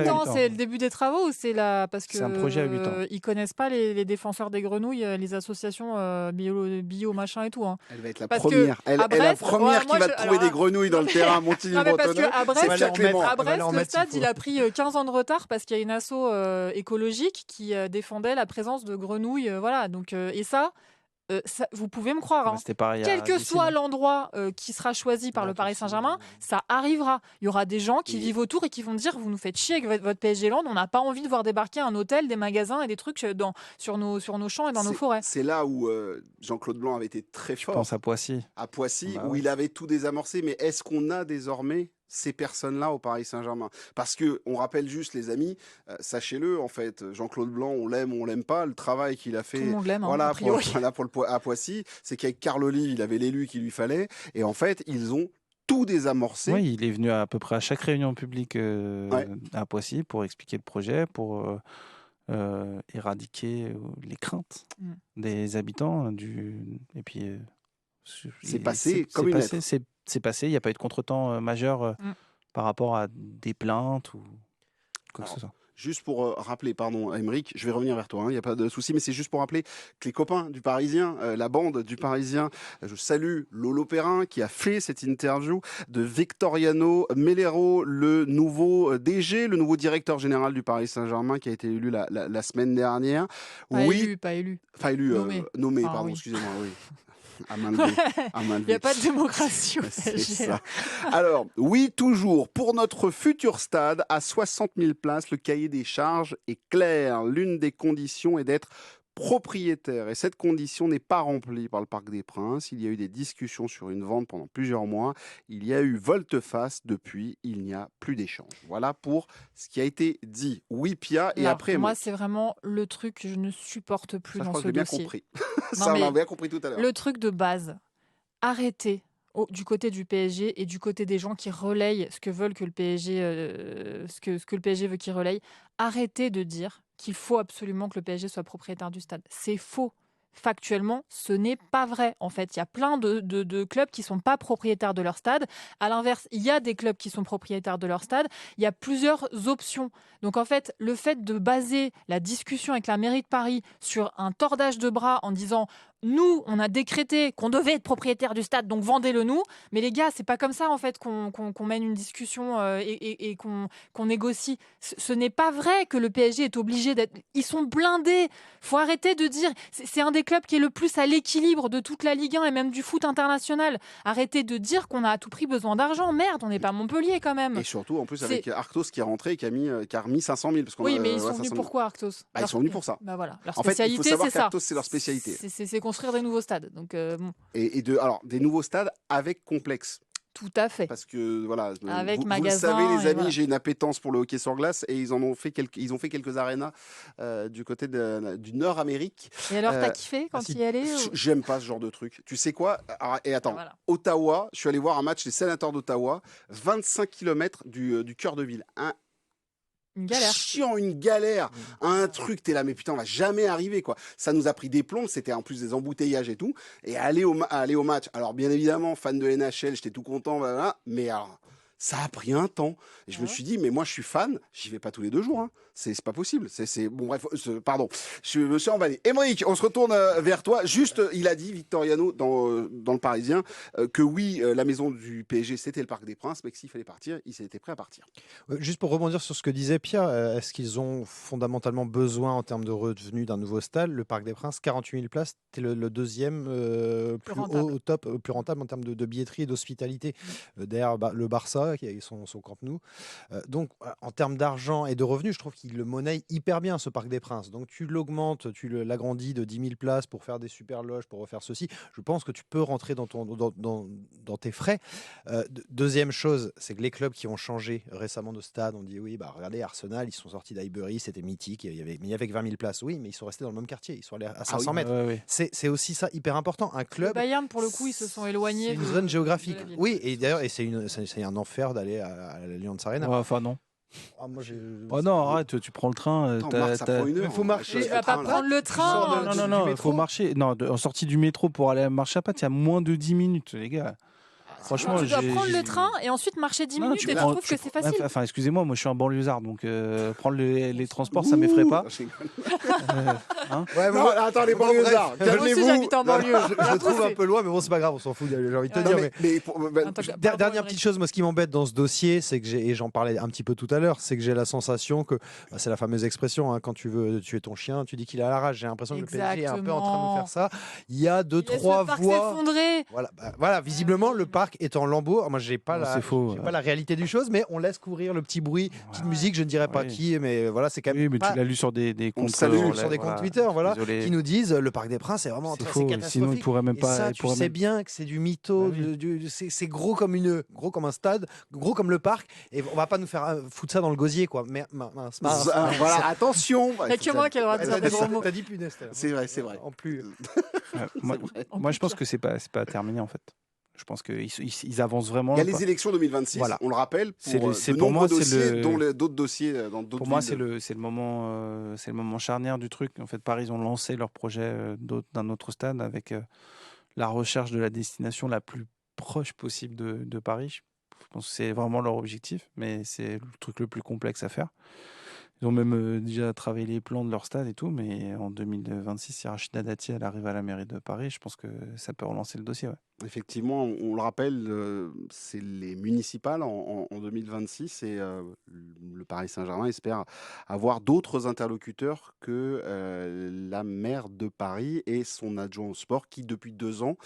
ans, c'est le début des travaux ou c'est parce que c'est un projet à 8 ans. Ils connaissent pas les défenseurs des grenouilles, les associations bio machin et tout. Hein. Elle va être la première. Elle est la première qui va trouver des grenouilles dans le terrain à Montigny-Bretonneux. Parce qu'à Brest, le stade, il a pris 15 ans de retard parce qu'il y a une asso écologique qui défendait la présence de grenouilles. Voilà. Donc, et ça, vous pouvez me croire, quel que soit l'endroit qui sera choisi par le Paris Saint-Germain, ça arrivera. Il y aura des gens qui vivent autour et qui vont dire vous nous faites chier avec votre PSG Land, on n'a pas envie de voir débarquer un hôtel, des magasins et des trucs sur nos champs et dans nos forêts. C'est là où Jean-Claude Blanc avait été très fort. Je pense à Poissy. Où il avait tout désamorcé. Mais est-ce qu'on a désormais ces personnes-là au Paris Saint-Germain? Parce que on rappelle juste, les amis, sachez-le, en fait, Jean-Claude Blanc, on l'aime pas, le travail qu'il a fait, tout le monde l'aime, à Poissy, c'est qu'avec Carl Olive, il avait l'élu qu'il lui fallait, et en fait, ils ont tout désamorcé. Oui, il est venu à peu près à chaque réunion publique à Poissy pour expliquer le projet, pour éradiquer les craintes des habitants et puis c'est passé comme une lettre. C'est passé, il n'y a pas eu de contretemps majeur par rapport à des plaintes ou quoi que ce soit. Juste pour rappeler, pardon, Aymeric, je vais revenir vers toi, il n'y a pas de souci, mais c'est juste pour rappeler que les copains du Parisien, la bande du Parisien, je salue Lolo Perrin qui a fait cette interview de Vittoriano Melero, le nouveau DG, le nouveau directeur général du Paris Saint-Germain qui a été élu la semaine dernière. Pas élu. Nommé, pardon, excusez-moi, oui. À main levée. Il n'y a pas de démocratie au PSG. Alors, oui, toujours. Pour notre futur stade, à 60 000 places, le cahier des charges est clair. L'une des conditions est d'être propriétaire. Et cette condition n'est pas remplie par le Parc des Princes. Il y a eu des discussions sur une vente pendant plusieurs mois. Il y a eu volte-face. Depuis, il n'y a plus d'échange. Voilà pour ce qui a été dit. Oui, Pia. Et après, moi, c'est vraiment le truc que je ne supporte plus dans ce dossier. Bien compris. Ça, on a bien compris tout à l'heure. Le truc de base. Arrêtez. Du côté du PSG et du côté des gens qui relayent ce que veulent que le PSG, ce que le PSG veut qu'ils relayent, arrêtez de dire qu'il faut absolument que le PSG soit propriétaire du stade. C'est faux. Factuellement, ce n'est pas vrai. En fait, il y a plein de clubs qui ne sont pas propriétaires de leur stade. À l'inverse, il y a des clubs qui sont propriétaires de leur stade. Il y a plusieurs options. Donc, en fait, le fait de baser la discussion avec la mairie de Paris sur un tordage de bras en disant nous, on a décrété qu'on devait être propriétaire du stade, donc vendez-le nous. Mais les gars, c'est pas comme ça en fait qu'on mène une discussion et qu'on négocie. Ce n'est pas vrai que le PSG est obligé d'être. Ils sont blindés. Faut arrêter de dire. C'est un des clubs qui est le plus à l'équilibre de toute la Ligue 1 et même du foot international. Arrêtez de dire qu'on a à tout prix besoin d'argent. Merde, on n'est pas Montpellier quand même. Et surtout en plus avec Arctos qui est rentré et qui a remis 500 000. Parce mais ils sont venus pourquoi Arctos? Ils sont venus pour ça. Voilà. Leur en fait, spécialité, il faut savoir c'est ça. Arctos, c'est leur spécialité. C'est construire des nouveaux stades. Donc, alors, des nouveaux stades avec complexe. Tout à fait. Parce que voilà, avec vous le magasin, savez les amis, voilà. J'ai une appétence pour le hockey sur glace et ils ont fait quelques arénas du côté du Nord-Amérique. Et alors t'as kiffé quand tu y allais ou... J'aime pas ce genre de truc. Tu sais quoi? Et attends, voilà. Ottawa, je suis allé voir un match des Sénateurs d'Ottawa, 25 km du cœur de ville. Une galère. Chiant, une galère. Un truc, t'es là, mais putain, on va jamais arriver, quoi. Ça nous a pris des plombs, c'était en plus des embouteillages et tout. Et aller au match, alors bien évidemment, fan de NHL, j'étais tout content, voilà, mais alors, ça a pris un temps. Et je me suis dit, mais moi, je suis fan, j'y vais pas tous les 2 jours. Hein. C'est pas possible. Bon, bref, pardon, je me suis emballé. Aymeric, on se retourne vers toi. Juste, il a dit, Vittoriano, dans le Parisien, que oui, la maison du PSG, c'était le Parc des Princes, mais que s'il fallait partir, il s'était prêt à partir. Juste pour rebondir sur ce que disait Pierre, est-ce qu'ils ont fondamentalement besoin, en termes de revenus, d'un nouveau stade? Le Parc des Princes, 48 000 places, c'était le deuxième plus rentable en termes de billetterie et d'hospitalité. Derrière le Barça, là-bas, qui a son Camp Nou. Donc, en termes d'argent et de revenus, je trouve qu'il le monnaie hyper bien, ce Parc des Princes. Donc, tu l'augmentes, tu l'agrandis de 10 000 places pour faire des super loges, pour refaire ceci. Je pense que tu peux rentrer dans tes frais. Deuxième chose, c'est que les clubs qui ont changé récemment de stade ont dit oui, regardez, Arsenal, ils sont sortis d'Highbury, c'était mythique, il y avait que 20 000 places. Oui, mais ils sont restés dans le même quartier, ils sont allés à 500 mètres. Ouais. C'est aussi ça hyper important. Un club. Le Bayern, pour le coup, ils se sont éloignés. C'est une zone géographique. Oui, et d'ailleurs, c'est un enfer d'aller à l'Allianz Arena. Ouais, enfin, non. Oh non, arrête, tu prends le train. Il faut marcher. Tu vas pas prendre le train. Non, il faut marcher. Non, en sortie du métro pour aller à Marche-à-Patte, il y a moins de 10 minutes, les gars. Franchement, tu dois prendre le train et ensuite marcher 10 minutes et tu trouves que c'est facile. Enfin, excusez-moi, moi je suis un banlieusard, donc prendre les transports, ça m'effraie pas. Attends, les banlieusards, moi aussi j'habite en banlieue. Je trouve un peu loin, mais bon, c'est pas grave, on s'en fout, j'ai envie de te dire. Dernière petite chose, moi, ce qui m'embête dans ce dossier, c'est que et j'en parlais un petit peu tout à l'heure, c'est que j'ai la sensation que, c'est la fameuse expression, quand tu veux tuer ton chien, tu dis qu'il a la rage. J'ai l'impression que le PSG est un peu en train de nous faire ça. Il y a deux, trois voix. Voilà, visiblement, le parc est en lambeaux. Moi, j'ai pas la réalité du chose, mais on laisse courir le petit bruit, petite musique, je ne dirais pas qui, mais voilà, c'est quand même. Oui, mais tu l'as lu sur des comptes. Sur des comptes Twitter, voilà, qui nous disent le Parc des Princes est vraiment faux. Sinon, il pourrait même pas. Ça, tu sais bien que c'est du mytho, c'est gros comme un stade, gros comme le parc, et on va pas nous faire foutre ça dans le gosier, quoi. Mais voilà, attention. Il n'y a que moi qui ai le droit de dire des gros mots. T'as dit punaise. C'est vrai. En plus. Moi, je pense que c'est pas terminé en fait. Je pense qu'ils avancent vraiment. Il y a les élections 2026, voilà. On le rappelle, pour moi, dossiers, dont d'autres dossiers dans d'autres villes. Pour moi, c'est le moment charnière du truc. En fait, Paris, ils ont lancé leur projet d'un autre stade avec la recherche de la destination la plus proche possible de Paris. Je pense que c'est vraiment leur objectif, mais c'est le truc le plus complexe à faire. Ils ont même déjà travaillé les plans de leur stade et tout, mais en 2026, si Rachida Dati elle arrive à la mairie de Paris, je pense que ça peut relancer le dossier. Ouais. Effectivement, on le rappelle, c'est les municipales en 2026 et le Paris Saint-Germain espère avoir d'autres interlocuteurs que la maire de Paris et son adjoint au sport qui, depuis 2 ans,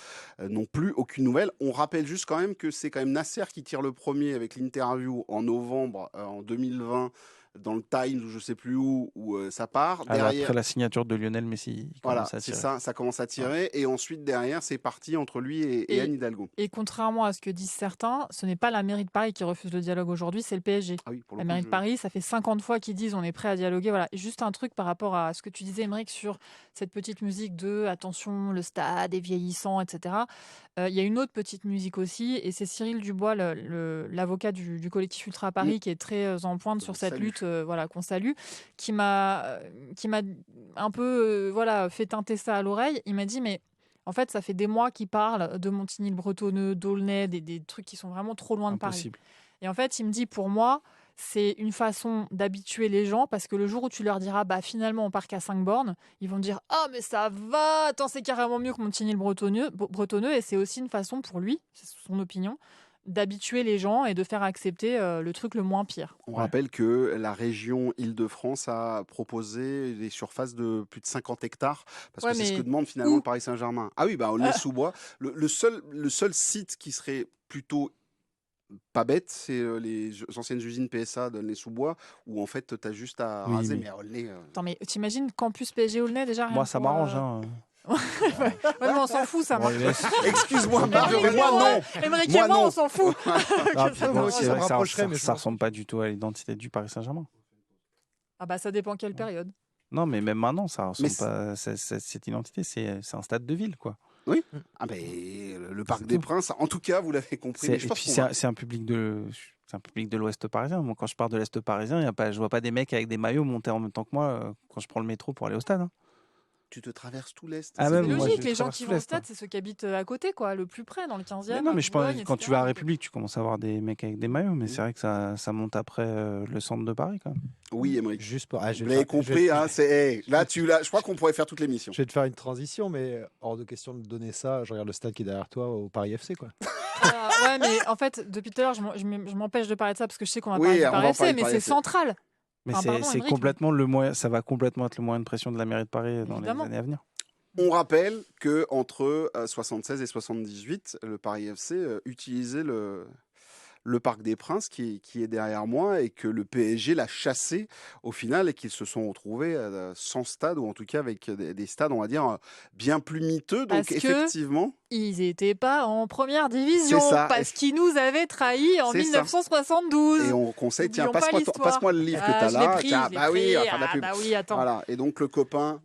n'ont plus aucune nouvelle. On rappelle juste quand même que c'est quand même Nasser qui tire le premier avec l'interview en novembre en 2020 dans le Times ou je sais plus où ça part. Derrière, après la signature de Lionel Messi, ça commence à tirer et ensuite derrière c'est parti entre lui et Anne Hidalgo. Et contrairement à ce que disent certains, ce n'est pas la mairie de Paris qui refuse le dialogue aujourd'hui, c'est le PSG. La mairie de Paris, ça fait 50 fois qu'ils disent on est prêt à dialoguer. Voilà. Juste un truc par rapport à ce que tu disais, Émeric, sur cette petite musique de attention, le stade est vieillissant, etc. Il y a une autre petite musique aussi, et c'est Cyril Dubois, l'avocat du collectif Ultra Paris, qui est très en pointe sur cette lutte, qu'on salue, qui m'a un peu fait teinter ça à l'oreille. Il m'a dit mais en fait, ça fait des mois qu'ils parlent de Montigny-le-Bretonneux, d'Aulnay, des trucs qui sont vraiment trop loin de Paris. Et en fait, il me dit, pour moi, c'est une façon d'habituer les gens parce que le jour où tu leur diras, finalement, on part qu'à 5 bornes, ils vont dire, ah, mais ça va, attends, c'est carrément mieux que Montigny-le-Bretonneux. Et c'est aussi une façon pour lui, c'est son opinion, d'habituer les gens et de faire accepter le truc le moins pire. On rappelle que la région Île-de-France a proposé des surfaces de plus de 50 hectares, parce que c'est ce que demande finalement le Paris Saint-Germain. Ah oui, Aulnay-sous-Bois. Le seul site qui serait plutôt pas bête, c'est les anciennes usines PSA d'Aulnay-sous-Bois, où en fait, tu as juste à raser. Mais Aulnay... Attends, mais t'imagines campus PSG Aulnay déjà? Moi, ça m'arrange, mais on s'en fout, ça marche. Excuse-moi, Marc, mais moi non. Émeric et moi, on s'en fout. Ça ressemble pas du tout à l'identité du Paris Saint-Germain. Ah bah ça dépend quelle période. Non, mais même maintenant, ça ressemble pas. Cette identité, c'est un stade de ville, quoi. Oui. Ah ben le Parc des Princes, en tout cas, vous l'avez compris. C'est un public de l'Ouest parisien. Moi, quand je pars de l'Est parisien, je vois pas des mecs avec des maillots monter en même temps que moi quand je prends le métro pour aller au stade. Tu te traverses tout l'Est. C'est logique, les gens qui vont au stade, c'est ceux qui habitent à côté, quoi, le plus près, dans le 15e. Non, mais je pense quand tu vas à République, tu commences à voir des mecs avec des maillots, mais c'est vrai que ça monte après le centre de Paris, quand même. Oui, Émeric. Juste pour. Vous l'avez compris, je crois qu'on pourrait faire toute l'émission. Je vais te faire une transition, mais hors de question de donner ça. Je regarde le stade qui est derrière toi au Paris FC, quoi. Ouais, mais en fait, depuis tout à l'heure, je m'empêche de parler de ça parce que je sais qu'on va parler du Paris FC, mais c'est central. Mais c'est complètement le moyen. Ça va complètement être le moyen de pression de la mairie de Paris dans les années à venir. On rappelle qu'entre 76 et 78, le Paris FC utilisait le le Parc des Princes qui est derrière moi et que le PSG l'a chassé au final et qu'ils se sont retrouvés sans stade ou en tout cas avec des stades, on va dire, bien plus miteux. Donc, effectivement... Ils n'étaient pas en première division parce qu'ils nous avaient trahis en 1972. Et on conseille, tiens, passe-moi le livre que tu as là. Oui, attends. Voilà. Et donc le copain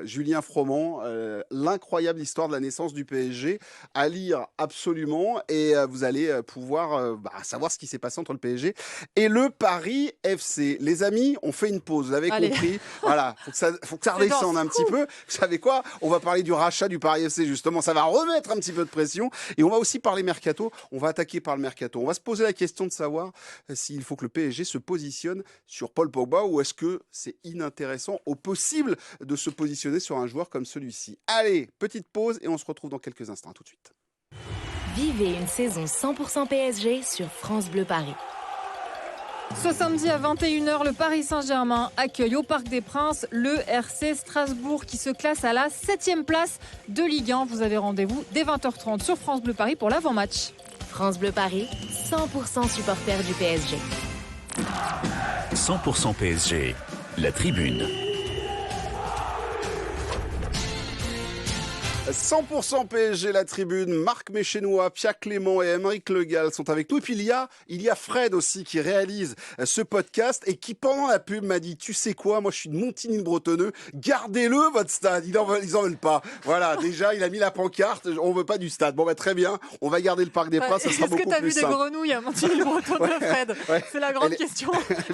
Julien Froment, l'incroyable histoire de la naissance du PSG, à lire absolument. Et vous allez pouvoir savoir ce qui s'est passé entre le PSG et le Paris FC. Les amis, on fait une pause, vous l'avez compris. Voilà, faut que ça redescende un petit peu. Vous savez quoi? On va parler du rachat du Paris FC, justement. Ça va remettre un petit peu de pression. Et on va aussi parler mercato. On va attaquer par le mercato. On va se poser la question de savoir s'il faut que le PSG se positionne sur Paul Pogba ou est-ce que c'est inintéressant au possible de se positionner sur un joueur comme celui-ci. Allez, petite pause et on se retrouve dans quelques instants. Tout de suite. Vivez une saison 100% PSG sur France Bleu Paris. Ce samedi à 21h, le Paris Saint-Germain accueille au Parc des Princes le RC Strasbourg qui se classe à la 7e place de Ligue 1. Vous avez rendez-vous dès 20h30 sur France Bleu Paris pour l'avant-match. France Bleu Paris, 100% supporter du PSG. 100% PSG, la tribune. 100% PSG, la tribune. Marc Méchénois, Pia Clément et Aymeric Le Gall sont avec nous. Et puis il y a Fred aussi qui réalise ce podcast et qui pendant la pub m'a dit, tu sais quoi, moi je suis de Montigny-le-Bretonneux, gardez-le votre stade, ils en veulent pas. Voilà, déjà il a mis la pancarte, on veut pas du stade. Bon très bien, on va garder le Parc des Princes, ça sera beaucoup plus simple. Est-ce que tu as vu des grenouilles à Montigny-le-Bretonneux, Fred? C'est la grande question.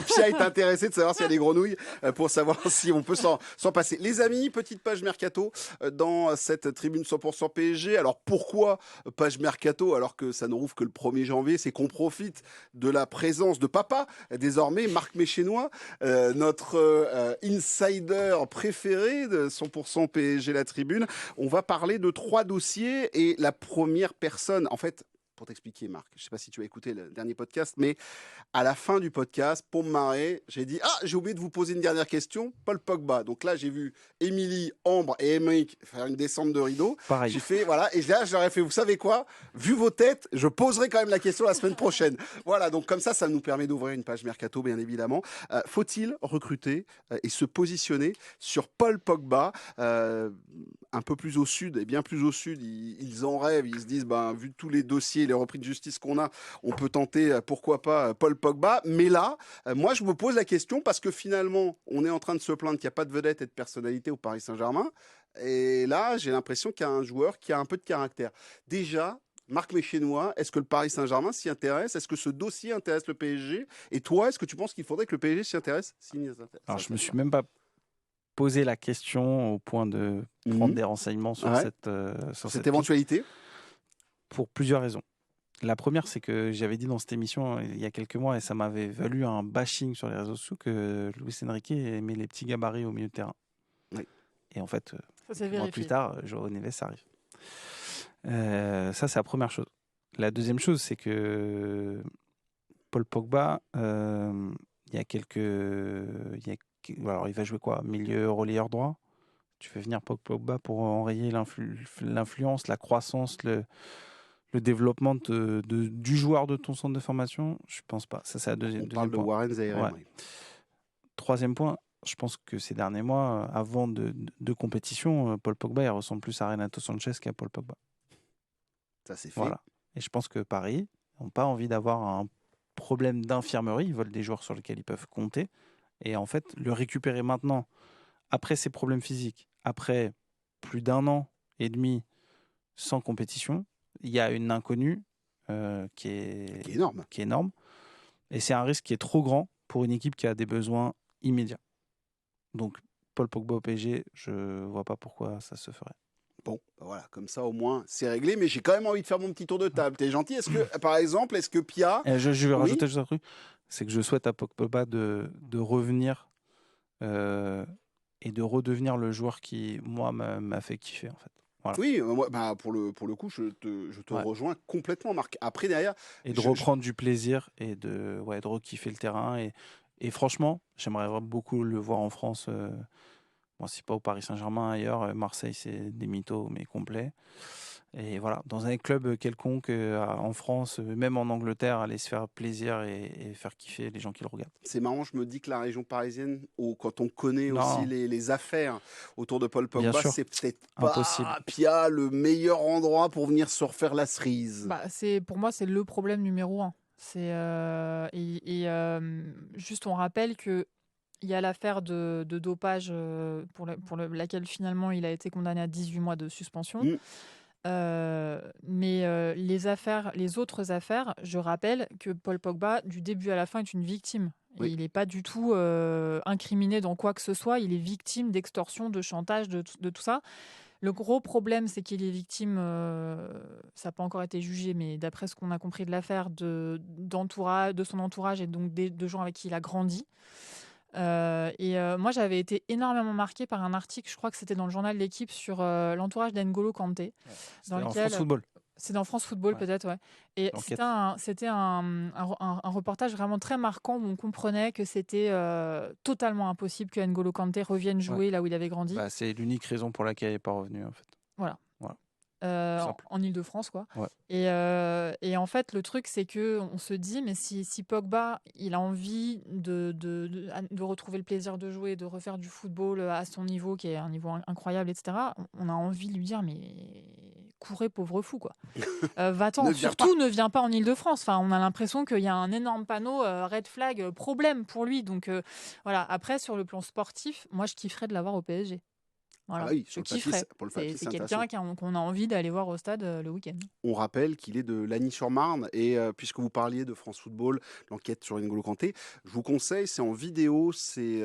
Pia est intéressée de savoir s'il y a des grenouilles pour savoir si on peut s'en passer. Les amis, petite page mercato dans cette tribune 100% PSG. Alors pourquoi page mercato alors que ça ne rouvre que le 1er janvier? C'est qu'on profite de la présence de papa, désormais Marc Méchénois, notre insider préféré de 100% PSG la tribune. On va parler de 3 dossiers et la première personne, en fait, pour t'expliquer, Marc, je ne sais pas si tu as écouté le dernier podcast, mais à la fin du podcast, pour me marrer, j'ai dit « Ah, j'ai oublié de vous poser une dernière question, Paul Pogba ». Donc là, j'ai vu Émilie, Ambre et Aymeric faire une descente de rideau. Pareil. J'ai fait, voilà, et là, je leur ai fait « Vous savez quoi? Vu vos têtes, je poserai quand même la question la semaine prochaine ». Voilà, donc comme ça nous permet d'ouvrir une page mercato, bien évidemment. Faut-il recruter et se positionner sur Paul Pogba un peu plus au sud, et bien plus au sud, ils en rêvent, ils se disent, vu tous les dossiers, les repris de justice qu'on a, on peut tenter, pourquoi pas, Paul Pogba. Mais là, moi, je me pose la question parce que finalement, on est en train de se plaindre qu'il n'y a pas de vedette et de personnalité au Paris Saint-Germain. Et là, j'ai l'impression qu'il y a un joueur qui a un peu de caractère. Déjà, Marc Méchénois, est-ce que le Paris Saint-Germain s'y intéresse? Est-ce que ce dossier intéresse le PSG? Et toi, est-ce que tu penses qu'il faudrait que le PSG s'y intéresse? Alors, je me suis même pas posé la question au point de prendre des renseignements sur cette éventualité. Pour plusieurs raisons. La première, c'est que j'avais dit dans cette émission il y a quelques mois, et ça m'avait valu un bashing sur les réseaux sociaux, que Luis Enrique aimait les petits gabarits au milieu de terrain. Oui. Et en fait, un mois plus tard, João Neves arrive. Ça, c'est la première chose. La deuxième chose, c'est que Paul Pogba, alors, il va jouer quoi? Milieu relayeur droit? Tu fais venir Pogba pour enrayer l'influence, la croissance, le développement du joueur de ton centre de formation? Je pense pas. Ça, c'est la deuxième On parle de Warren Zaïre. Ouais. Troisième point, je pense que ces derniers mois, avant de compétition, Paul Pogba, il ressemble plus à Renato Sanchez qu'à Paul Pogba. Ça, c'est fait. Voilà. Et je pense que Paris n'ont pas envie d'avoir un problème d'infirmerie. Ils veulent des joueurs sur lesquels ils peuvent compter. Et en fait, le récupérer maintenant, après ses problèmes physiques, après plus d'1 an et demi sans compétition, il y a une inconnue qui est énorme. Et c'est un risque qui est trop grand pour une équipe qui a des besoins immédiats. Donc, Paul Pogba au PSG, je ne vois pas pourquoi ça se ferait. Bon, voilà, comme ça au moins c'est réglé, mais j'ai quand même envie de faire mon petit tour de table. T'es gentil? Est-ce que, par exemple, Pia... Je vais rajouter juste un truc, c'est que je souhaite à Pogba de revenir et de redevenir le joueur qui, moi, m'a fait kiffer, en fait. Voilà. Oui, pour le coup, je te rejoins complètement, Marc. Après, derrière... Et de reprendre du plaisir et de re-kiffer le terrain. Et franchement, j'aimerais beaucoup le voir en France... Bon, c'est pas au Paris Saint-Germain, ailleurs. Marseille, c'est des mythos, mais complets. Et voilà, dans un club quelconque en France, même en Angleterre, aller se faire plaisir et faire kiffer les gens qui le regardent. C'est marrant, je me dis que la région parisienne, quand on connaît aussi les affaires autour de Paul Pogba, c'est peut-être pas Pia le meilleur endroit pour venir se refaire la cerise. Pour moi, c'est le problème numéro 1. Juste, on rappelle que il y a l'affaire de dopage pour laquelle finalement il a été condamné à 18 mois de suspension. Mais les autres affaires, je rappelle que Paul Pogba, du début à la fin, est une victime. Oui. Il n'est pas du tout incriminé dans quoi que ce soit. Il est victime d'extorsion, de chantage, de tout ça. Le gros problème, c'est qu'il est victime, ça n'a pas encore été jugé, mais d'après ce qu'on a compris de l'affaire, de son entourage et donc de gens avec qui il a grandi. Moi, j'avais été énormément marquée par un article, je crois que c'était dans le journal de l'Équipe, sur l'entourage d'N'Golo Kanté. Dans France Football. C'est dans France Football, peut-être, ouais. Et c'était un reportage vraiment très marquant où on comprenait que c'était totalement impossible que N'Golo Kanté revienne jouer là où il avait grandi. C'est l'unique raison pour laquelle il n'est pas revenu, en fait. Voilà. En Ile-de-France, quoi. Ouais. Et en fait, le truc, c'est qu'on se dit, mais si Pogba, il a envie de retrouver le plaisir de jouer, de refaire du football à son niveau, qui est un niveau incroyable, etc., on a envie de lui dire, mais courez, pauvre fou, quoi. Va-t'en. Surtout, ne viens pas en Ile-de-France. Enfin, on a l'impression qu'il y a un énorme panneau red flag, problème pour lui. Donc, voilà. Après, sur le plan sportif, moi, je kifferais de l'avoir au PSG. Voilà. Ah oui, je kifferais. C'est quelqu'un qu'on a envie d'aller voir au stade le week-end. On rappelle qu'il est de Lagny-sur-Marne et puisque vous parliez de France Football, l'enquête sur N'Golo Kanté, je vous conseille, c'est en vidéo, c'est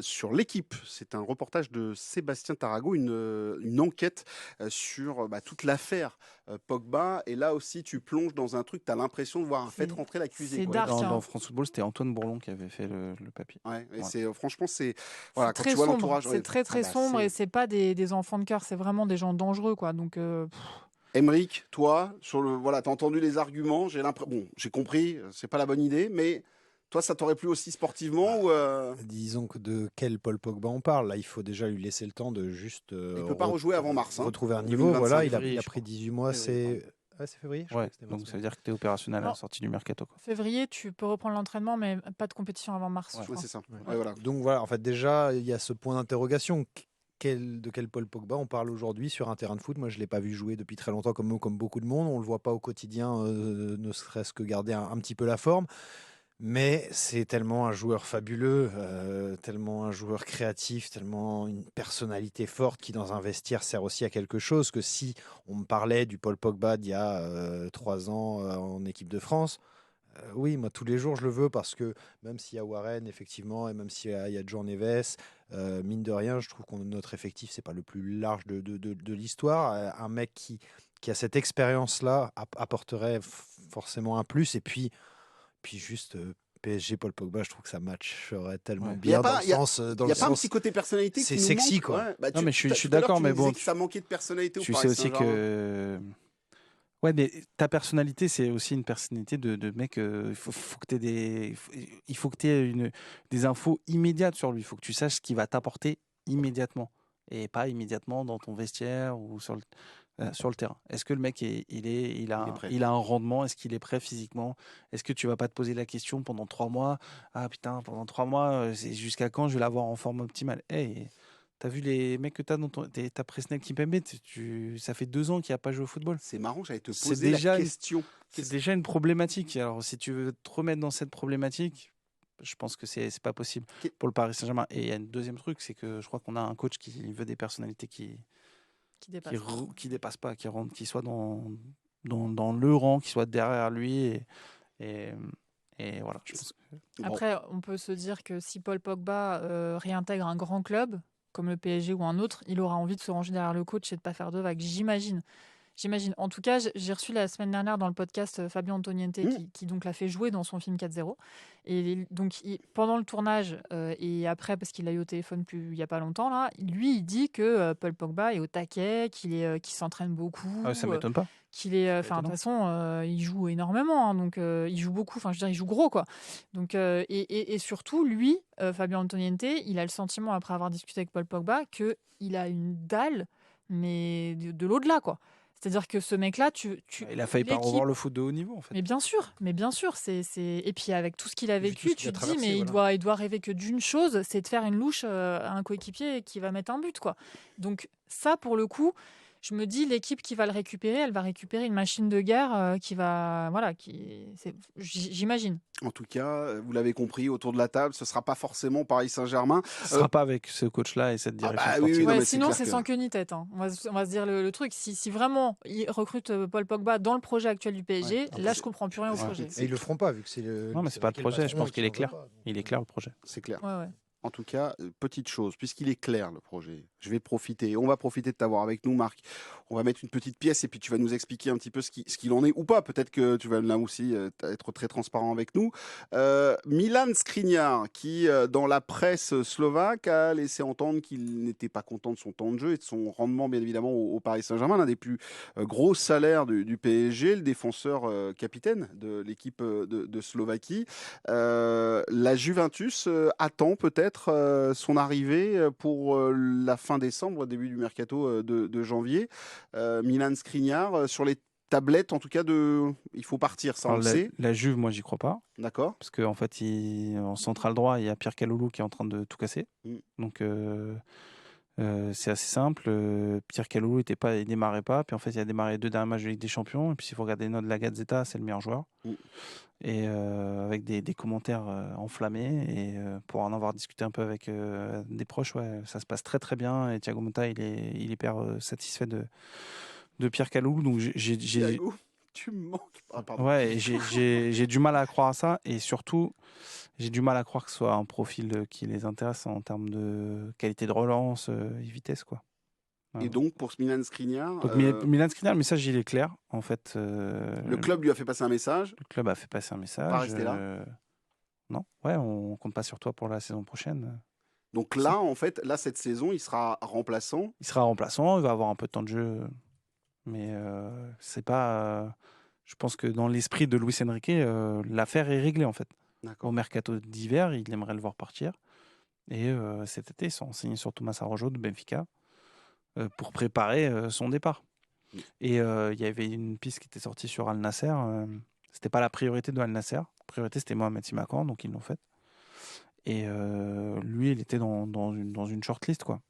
sur l'Équipe. C'est un reportage de Sébastien Tarago, une enquête sur toute l'affaire Pogba. Et là aussi, tu plonges dans un truc, tu as l'impression de voir un fait rentrer l'accusé. C'est dark. Dans France Football, c'était Antoine Bourlon qui avait fait le papier. Ouais, et franchement, c'est voilà, quand très tu vois sombre. l'entourage. C'est très sombre et c'est pas des enfants de cœur, c'est vraiment des gens dangereux, quoi. Donc. Aymeric, toi, t'as entendu les arguments, j'ai compris, c'est pas la bonne idée, mais toi, ça t'aurait plu aussi sportivement Disons que de quel Paul Pogba on parle. Là, il faut déjà lui laisser le temps de juste. Il peut pas rejouer avant mars. Retrouver un niveau. 2025, voilà, il a pris 18 mois. C'est février. Donc ça veut dire que tu es opérationnel à la sortie du mercato. Quoi. Février, tu peux reprendre l'entraînement, mais pas de compétition avant mars. Ouais, c'est ça. Ouais, voilà. Donc voilà, en fait, déjà, il y a ce point d'interrogation. De quel Paul Pogba on parle aujourd'hui sur un terrain de foot? Moi, je ne l'ai pas vu jouer depuis très longtemps comme beaucoup de monde. On ne le voit pas au quotidien, ne serait-ce que garder un petit peu la forme. Mais c'est tellement un joueur fabuleux, tellement un joueur créatif, tellement une personnalité forte qui, dans un vestiaire, sert aussi à quelque chose, que si on me parlait du Paul Pogba d'il y a 3 ans en équipe de France, oui, moi, tous les jours, je le veux parce que même s'il y a Warren, effectivement, et même s'il y a João Neves, mine de rien, je trouve que notre effectif, c'est pas le plus large de l'histoire. Un mec qui a cette expérience-là apporterait forcément un plus. Et puis juste PSG, Paul Pogba, je trouve que ça matcherait tellement bien dans le sens. Il n'y a pas un petit côté personnalité c'est qui sexy, manque, quoi. Ouais. Non, mais je suis d'accord, mais bon. Que ça manquait de personnalité tu sais aussi que. Ouais, mais ta personnalité, c'est aussi une personnalité de mec. Il faut que tu aies des infos immédiates sur lui. Il faut que tu saches ce qu'il va t'apporter immédiatement. Et pas immédiatement dans ton vestiaire ou sur le terrain. Est-ce que le mec, il a un rendement? Est-ce qu'il est prêt physiquement? Est-ce que tu vas pas te poser la question pendant 3 mois? Ah putain, pendant 3 mois, c'est jusqu'à quand je vais l'avoir en forme optimale? Hey, t'as vu les mecs que t'as dans t'as Presnel Kimpembe, ça fait 2 ans qu'il n'a pas joué au football. C'est marrant, j'allais te poser la question. C'est déjà une problématique. Alors, si tu veux te remettre dans cette problématique, je pense que c'est pas possible pour le Paris Saint-Germain. Et il y a un deuxième truc, c'est que je crois qu'on a un coach qui veut des personnalités qui dépassent pas, qui soient dans le rang, qui soient derrière lui. Et voilà. Je pense que... Après, on peut se dire que si Paul Pogba réintègre un grand club, comme le PSG ou un autre, il aura envie de se ranger derrière le coach et de ne pas faire de vagues. J'imagine. En tout cas, j'ai reçu la semaine dernière dans le podcast Fabio Antoniente qui donc l'a fait jouer dans son film 4-0. Et donc, pendant le tournage et après, parce qu'il l'a eu au téléphone il n'y a pas longtemps, là, lui, il dit que Paul Pogba est au taquet, qu'il s'entraîne beaucoup. Ah, ça ne m'étonne pas. De toute façon, il joue énormément, hein, donc il joue beaucoup. Enfin, je veux dire, il joue gros, quoi. Donc, et surtout, lui, Fabio Antoniente, il a le sentiment, après avoir discuté avec Paul Pogba, qu'il a une dalle, mais de l'au-delà, quoi. C'est-à-dire que ce mec-là, il a failli pas revoir le foot de haut niveau, en fait. Mais bien sûr. Et puis avec tout ce qu'il a vécu, tu te dis, mais il doit rêver que d'une chose, c'est de faire une louche à un coéquipier qui va mettre un but, quoi. Donc ça, pour le coup, je me dis, l'équipe qui va le récupérer, elle va récupérer une machine de guerre qui va, voilà, j'imagine. En tout cas, vous l'avez compris, autour de la table, ce ne sera pas forcément Paris Saint-Germain. Ce ne sera pas avec ce coach-là et cette direction sportive. Oui, sinon, c'est sans queue ni tête. Hein. On va se dire le truc. Si vraiment il recrute Paul Pogba dans le projet actuel du PSG, là, je ne comprends plus rien au projet. Et ils ne le feront pas, vu que c'est le. Non, mais ce n'est pas le projet. Je pense qu'il est clair. Il est clair, le projet. C'est clair. Ouais. En tout cas, petite chose, puisqu'il est clair le projet, on va profiter de t'avoir avec nous, Marc. On va mettre une petite pièce et puis tu vas nous expliquer un petit peu ce qu'il en est ou pas. Peut-être que tu vas là aussi être très transparent avec nous. Milan Skriniar, qui dans la presse slovaque a laissé entendre qu'il n'était pas content de son temps de jeu et de son rendement, bien évidemment, au Paris Saint-Germain, l'un des plus gros salaires du PSG, le défenseur capitaine de l'équipe de Slovaquie. La Juventus attend peut-être son arrivée pour la fin décembre, début du mercato de janvier. Milan Skriniar, sur les tablettes, en tout cas, il faut partir, ça on le sait. La Juve, moi, j'y crois pas. D'accord. Parce qu'en fait, en central droit, il y a Pierre Kaloulou qui est en train de tout casser. Donc, c'est assez simple. Pierre Kaloulou il démarrait pas. Puis en fait, il a démarré 2 derniers matchs de Ligue des Champions. Et puis, s'il faut regarder les notes de la Gazzetta, c'est le meilleur joueur. Et avec des commentaires enflammés. Et pour en avoir discuté un peu avec des proches, ça se passe très très bien. Et Thiago Motta, il est hyper satisfait de Pierre Kaloulou. Donc Thiago, tu me manques. Ah, pardon. Ouais, j'ai du mal à croire à ça. Et surtout, j'ai du mal à croire que ce soit un profil qui les intéresse en termes de qualité de relance et vitesse, quoi. Et donc, pour Milan Skriniar... Milan Skriniar, le message, il est clair. En fait, le club lui a fait passer un message. Le club a fait passer un message. Pas rester là. Non, on compte pas sur toi pour la saison prochaine. Donc là, en fait, cette saison, il sera remplaçant. Il sera remplaçant, il va avoir un peu de temps de jeu. Mais c'est pas... je pense que dans l'esprit de Luis Enrique, l'affaire est réglée, en fait. Au mercato d'hiver, il aimerait le voir partir. Et cet été, ils sont renseignés sur Thomas Araujo de Benfica pour préparer son départ. Et il y avait une piste qui était sortie sur Al Nasser. C'était pas la priorité de Al Nasser. La priorité, c'était Mohamed Simakan, donc ils l'ont fait. Et lui, il était dans une shortlist, quoi.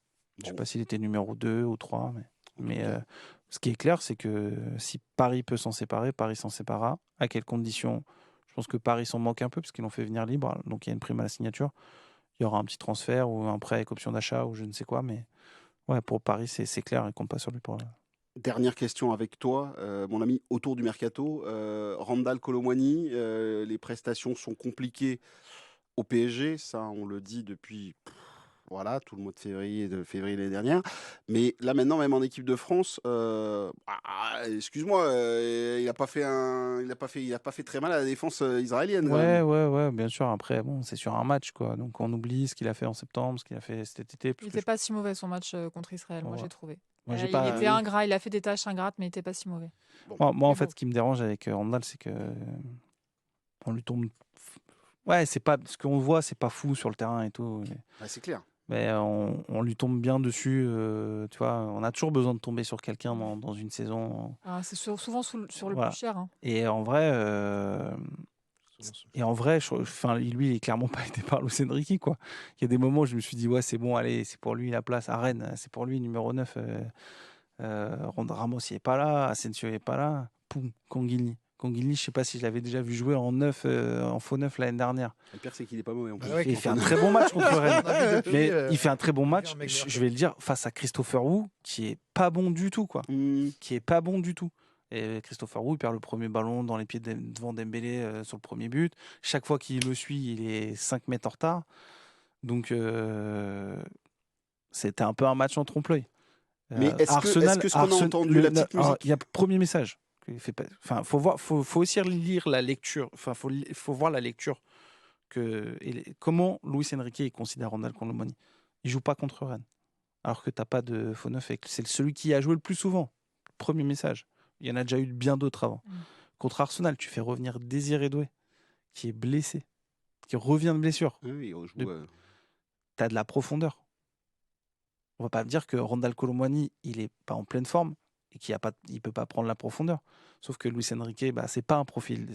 Je sais pas s'il était numéro 2 ou 3, mais ce qui est clair, c'est que si Paris peut s'en séparer, Paris s'en séparera. À quelles conditions ? Je pense que Paris s'en manque un peu parce qu'ils l'ont fait venir libre, donc il y a une prime à la signature. Il y aura un petit transfert ou un prêt avec option d'achat ou je ne sais quoi, mais ouais, pour Paris, c'est clair, ils ne comptent pas sur lui pour Dernière question avec toi, mon ami, autour du mercato. Randal Kolo Muani, les prestations sont compliquées au PSG, ça on le dit depuis tout le mois de février l'année dernière. Mais là maintenant, même en équipe de France, excuse-moi, il n'a pas fait très mal à la défense israélienne. Ouais, bien sûr. Après, bon, c'est sur un match, quoi. Donc on oublie ce qu'il a fait en septembre, ce qu'il a fait cet été. Il n'était pas si mauvais son match contre Israël, moi j'ai trouvé. Moi, il était ingrat, il a fait des tâches ingrates, mais il n'était pas si mauvais. Moi, en fait, ce qui me dérange avec Randal, c'est que on lui tombe. Ouais, c'est pas ce qu'on voit, c'est pas fou sur le terrain et tout. C'est clair. Mais on lui tombe bien dessus. Tu vois, on a toujours besoin de tomber sur quelqu'un dans une saison. C'est souvent sur le plus cher. Hein. Et en vrai, lui, il est clairement pas été par Luis Enrique, quoi. Il y a des moments où je me suis dit, ouais, c'est bon, allez, c'est pour lui la place à Rennes, c'est pour lui, numéro 9. Ramos, il n'est pas là, Asensio, il n'est pas là. Poum, Canguilhi, je ne sais pas si je l'avais déjà vu jouer en faux 9 l'année dernière. Le pire, c'est qu'il n'est pas mauvais. Il fait un très bon match contre Rennes. Mais il fait un très bon match, je vais le dire, face à Christopher Wu, qui est pas bon du tout, quoi. Qui est pas bon du tout. Et Christopher Wu, il perd le premier ballon dans les pieds devant Dembélé sur le premier but. Chaque fois qu'il le suit, il est 5 mètres en retard. Donc, c'était un peu un match en trompe-l'œil. Mais est-ce que ce qu'on a entendu, la petite musique... Il y a premier message. Faut aussi lire la lecture. Faut voir la lecture. Comment Luis Enrique considère Randal Kolo Muani. Il joue pas contre Rennes. Alors que tu n'as pas de faux neuf. C'est celui qui a joué le plus souvent. Premier message. Il y en a déjà eu bien d'autres avant. Contre Arsenal, tu fais revenir Désiré Doué, qui est blessé, qui revient de blessure. Oui, tu as de la profondeur. On va pas me dire que Randal Kolo Muani, il est pas en pleine forme. et qu'il ne peut pas prendre la profondeur. Sauf que Luis Enrique, c'est pas un profil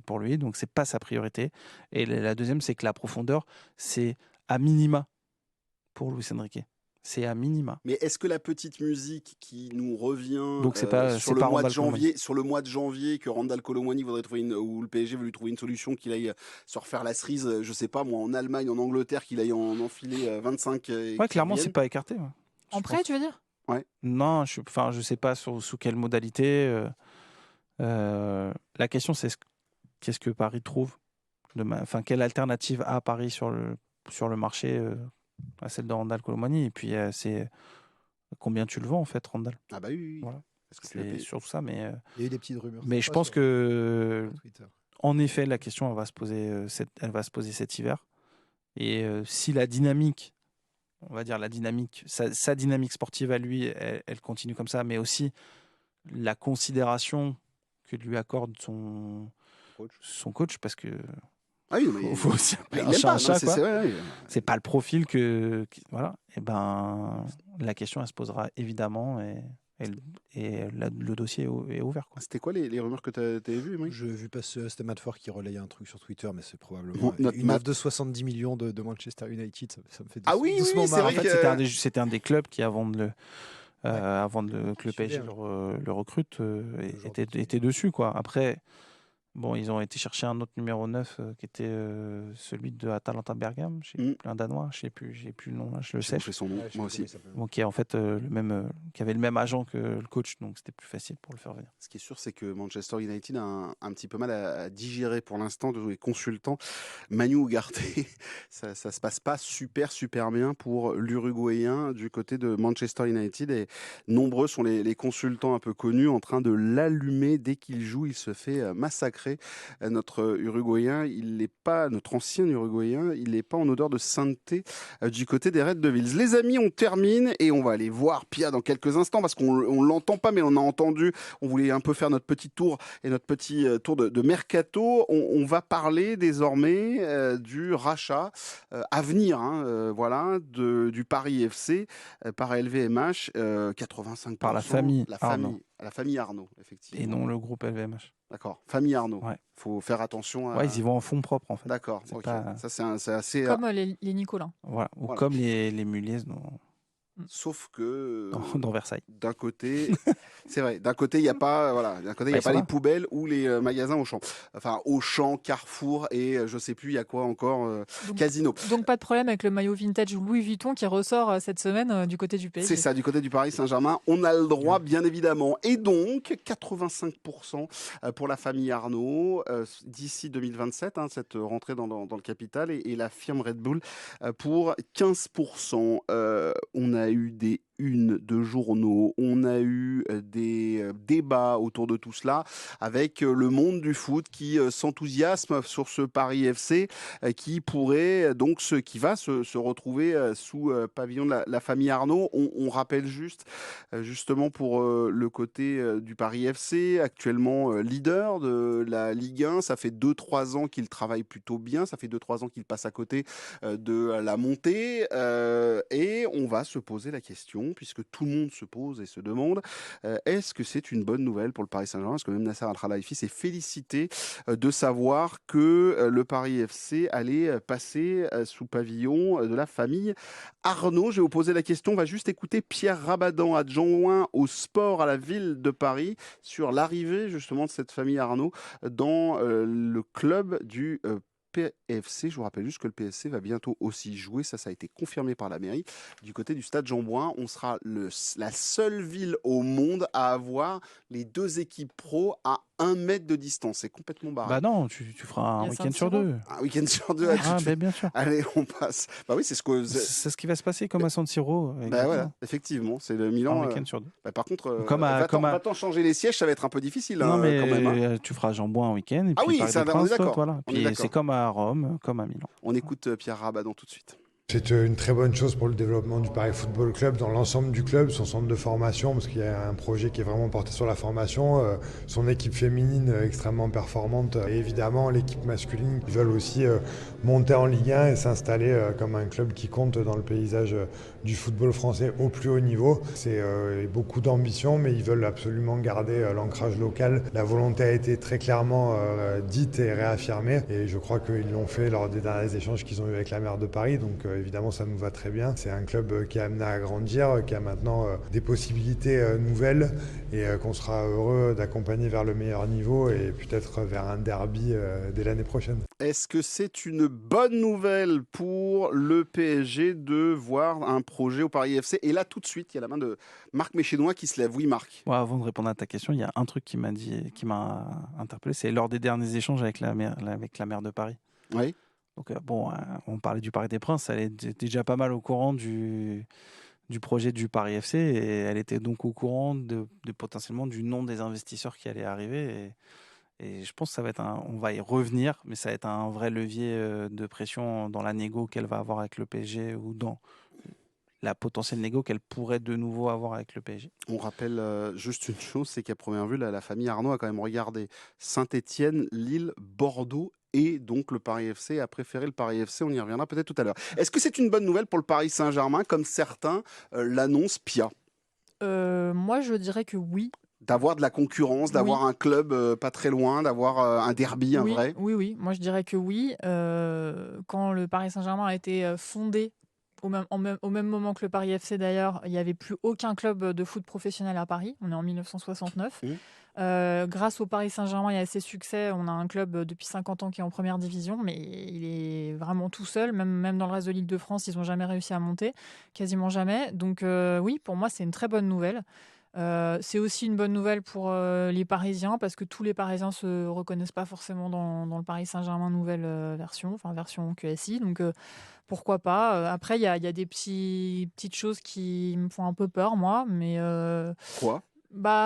pour lui, donc c'est pas sa priorité. Et la deuxième, c'est que la profondeur, c'est à minima pour Luis Enrique. C'est à minima. Mais est-ce que la petite musique qui nous revient donc sur le mois de janvier, que Randal Kolo Muani voudrait trouver ou le PSG veut lui trouver une solution, qu'il aille se refaire la cerise, je sais pas moi, en Allemagne, en Angleterre, qu'il aille en enfiler 25 Ouais, clairement, c'est pas écarté. Ouais. En prêt, tu veux dire? Ouais. Non, je sais pas sous quelle modalité. La question, c'est qu'est-ce que Paris trouve quelle alternative a Paris sur le marché à celle de Randal Kolo Muani. Et puis, c'est combien tu le vends, en fait, Randal. Ah bah oui. Voilà. C'est surtout ça, mais... Il y a eu des petites rumeurs. Mais je pense que, en effet, la question, elle va se poser cet hiver. Et si la dynamique, on va dire sa dynamique sportive à lui, elle continue comme ça, mais aussi la considération que lui accorde son coach, parce que faut aussi appeler un chat un chat, quoi. C'est pas le profil voilà. Et la question, elle se posera évidemment, et le dossier est ouvert, quoi. C'était quoi les rumeurs que tu avais vues, Émeric? Je vu passer, c'était Matt Ford qui relayait un truc sur Twitter, mais c'est probablement une offre de 70 millions de Manchester United. Ça me fait doucement marrer. En fait, c'était un des clubs qui, avant que le PSG le recrute, était dessus, quoi. Après, ils ont été chercher un autre numéro 9 qui était celui de Atalanta Bergame, un Danois, j'ai plus le nom, là, je le sais. J'ai son nom, moi aussi. Qui est en fait qui avait le même agent que le coach, donc c'était plus facile pour le faire venir. Ce qui est sûr, c'est que Manchester United a un petit peu mal à digérer pour l'instant de les consultants. Manu Ugarte, ça se passe pas super bien pour l'Uruguayen du côté de Manchester United, et nombreux sont les consultants un peu connus en train de l'allumer dès qu'il joue. Il se fait massacrer. Notre Uruguayen, notre ancien Uruguayen, il n'est pas en odeur de sainteté du côté des Red Devils. Les amis, on termine et on va aller voir Pia dans quelques instants parce qu'on l'entend pas, mais on a entendu. On voulait un peu faire notre petit tour et notre petit tour de mercato. On va parler désormais du rachat à venir, voilà, du Paris FC par LVMH, 85%. Par la famille. La famille Arnaud, effectivement. Et non le groupe LVMH. D'accord. Famille Arnaud. Ouais. Faut faire attention à... Ouais, ils y vont en fonds propres, en fait. D'accord. Okay. Ça, c'est assez... Comme les Nicolin. Voilà. Ou comme les Muliez Sauf que dans Versailles. D'un côté, c'est vrai. D'un côté, il n'y a pas, les poubelles ou les magasins Auchan. Enfin, Auchan, Carrefour et je sais plus, il y a quoi encore, Casino. Donc pas de problème avec le maillot vintage Louis Vuitton qui ressort cette semaine du côté du PSG. C'est ça, du côté du Paris Saint-Germain. On a le droit, bien évidemment. Et donc 85% pour la famille Arnaud d'ici 2027, cette rentrée dans le capital, et la firme Red Bull pour 15%. On a eu des unes de journaux, on a eu des débats autour de tout cela avec le monde du foot qui s'enthousiasme sur ce Paris FC qui pourrait donc qui va se retrouver sous pavillon de la famille Arnaud. On rappelle justement pour le côté du Paris FC, actuellement leader de la Ligue 1, ça fait 2-3 ans qu'il travaille plutôt bien, ça fait 2-3 ans qu'il passe à côté de la montée, et on va se poser la question, puisque tout le monde se pose et se demande, est-ce que c'est une bonne nouvelle pour le Paris Saint-Germain? Parce que même Nasser Al-Khelaifi s'est félicité de savoir que le Paris FC allait passer sous pavillon de la famille Arnaud. Je vais vous poser la question, on va juste écouter Pierre Rabadan, adjoint au sport à la ville de Paris, sur l'arrivée justement de cette famille Arnaud dans le club du PFC. Je vous rappelle juste que le PSC va bientôt aussi jouer, ça a été confirmé par la mairie, du côté du stade Jean-Bouin. On sera la seule ville au monde à avoir les deux équipes pro à 1 mètre de distance. C'est complètement barré. Bah non, tu feras un week-end sur deux. Un week-end sur deux. Bien sûr. Allez, on passe. Bah oui, c'est ce qui va se passer comme à San Siro. Bah voilà, effectivement, c'est le Milan. Un week-end sur deux. Bah par contre, va-t-on changer les sièges, ça va être un peu difficile. Non, mais quand même, tu feras Jean-Bouin un week-end. Et puis oui, ça, on est d'accord. Voilà. Puis c'est comme à Rome, comme à Milan. On écoute Pierre Rabadan tout de suite. C'est une très bonne chose pour le développement du Paris Football Club dans l'ensemble du club, son centre de formation, parce qu'il y a un projet qui est vraiment porté sur la formation, son équipe féminine extrêmement performante et évidemment l'équipe masculine qui veulent aussi monter en Ligue 1 et s'installer comme un club qui compte dans le paysage du football français au plus haut niveau. C'est beaucoup d'ambition, mais ils veulent absolument garder l'ancrage local. La volonté a été très clairement dite et réaffirmée et je crois qu'ils l'ont fait lors des derniers échanges qu'ils ont eu avec la maire de Paris. Donc évidemment, ça nous va très bien. C'est un club qui est amené à grandir, qui a maintenant des possibilités nouvelles et qu'on sera heureux d'accompagner vers le meilleur niveau et peut-être vers un derby dès l'année prochaine. Est-ce que c'est une bonne nouvelle pour le PSG de voir un projet au Paris FC? Et là, tout de suite, il y a la main de Marc Méchénois qui se lève. Oui, Marc. Ouais, avant de répondre à ta question, il y a un truc qui m'a interpellé, c'est lors des derniers échanges avec la maire de Paris. Oui. Donc on parlait du Paris des Princes, elle est déjà pas mal au courant du projet du Paris FC et elle était donc au courant de potentiellement du nom des investisseurs qui allaient arriver et je pense que ça va être on va y revenir, mais ça va être un vrai levier de pression dans la négo qu'elle va avoir avec le PSG ou dans la potentielle négo qu'elle pourrait de nouveau avoir avec le PSG. On rappelle juste une chose, c'est qu'à première vue, la famille Arnaud a quand même regardé Saint-Étienne, Lille, Bordeaux et donc le Paris FC a préféré le Paris FC. On y reviendra peut-être tout à l'heure. Est-ce que c'est une bonne nouvelle pour le Paris Saint-Germain, comme certains l'annoncent, Pia? Moi, je dirais que oui. D'avoir de la concurrence, d'avoir un club pas très loin, d'avoir un derby, un vrai? Oui. Moi, je dirais que oui. Quand le Paris Saint-Germain a été fondé, au même moment que le Paris FC d'ailleurs, il n'y avait plus aucun club de foot professionnel à Paris. On est en 1969. Grâce au Paris Saint-Germain et à ses succès, on a un club depuis 50 ans qui est en première division, mais il est vraiment tout seul. Même dans le reste de l'Île-de-France, ils n'ont jamais réussi à monter, quasiment jamais. Donc oui, pour moi, c'est une très bonne nouvelle. C'est aussi une bonne nouvelle pour les Parisiens parce que tous les Parisiens ne se reconnaissent pas forcément dans le Paris Saint-Germain nouvelle version QSI. Donc pourquoi pas. Après, il y a des petites choses qui me font un peu peur, moi. Mais, quoi?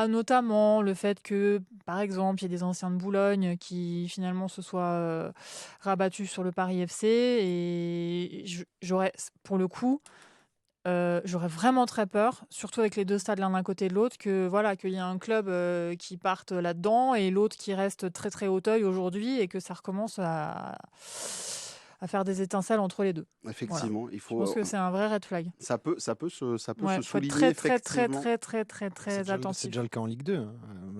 Notamment le fait que, par exemple, il y a des anciens de Boulogne qui finalement se soient rabattus sur le Paris FC. Et j'aurais, pour le coup, j'aurais vraiment très peur, surtout avec les deux stades l'un d'un côté de l'autre, qu'il y ait un club qui parte là-dedans et l'autre qui reste très très hauteuil aujourd'hui et que ça recommence à faire des étincelles entre les deux. Effectivement, voilà. il faut. Je pense que c'est un vrai red flag. Ça peut se souligner. Faut être très attentif. C'est déjà le cas en Ligue 2. Hein.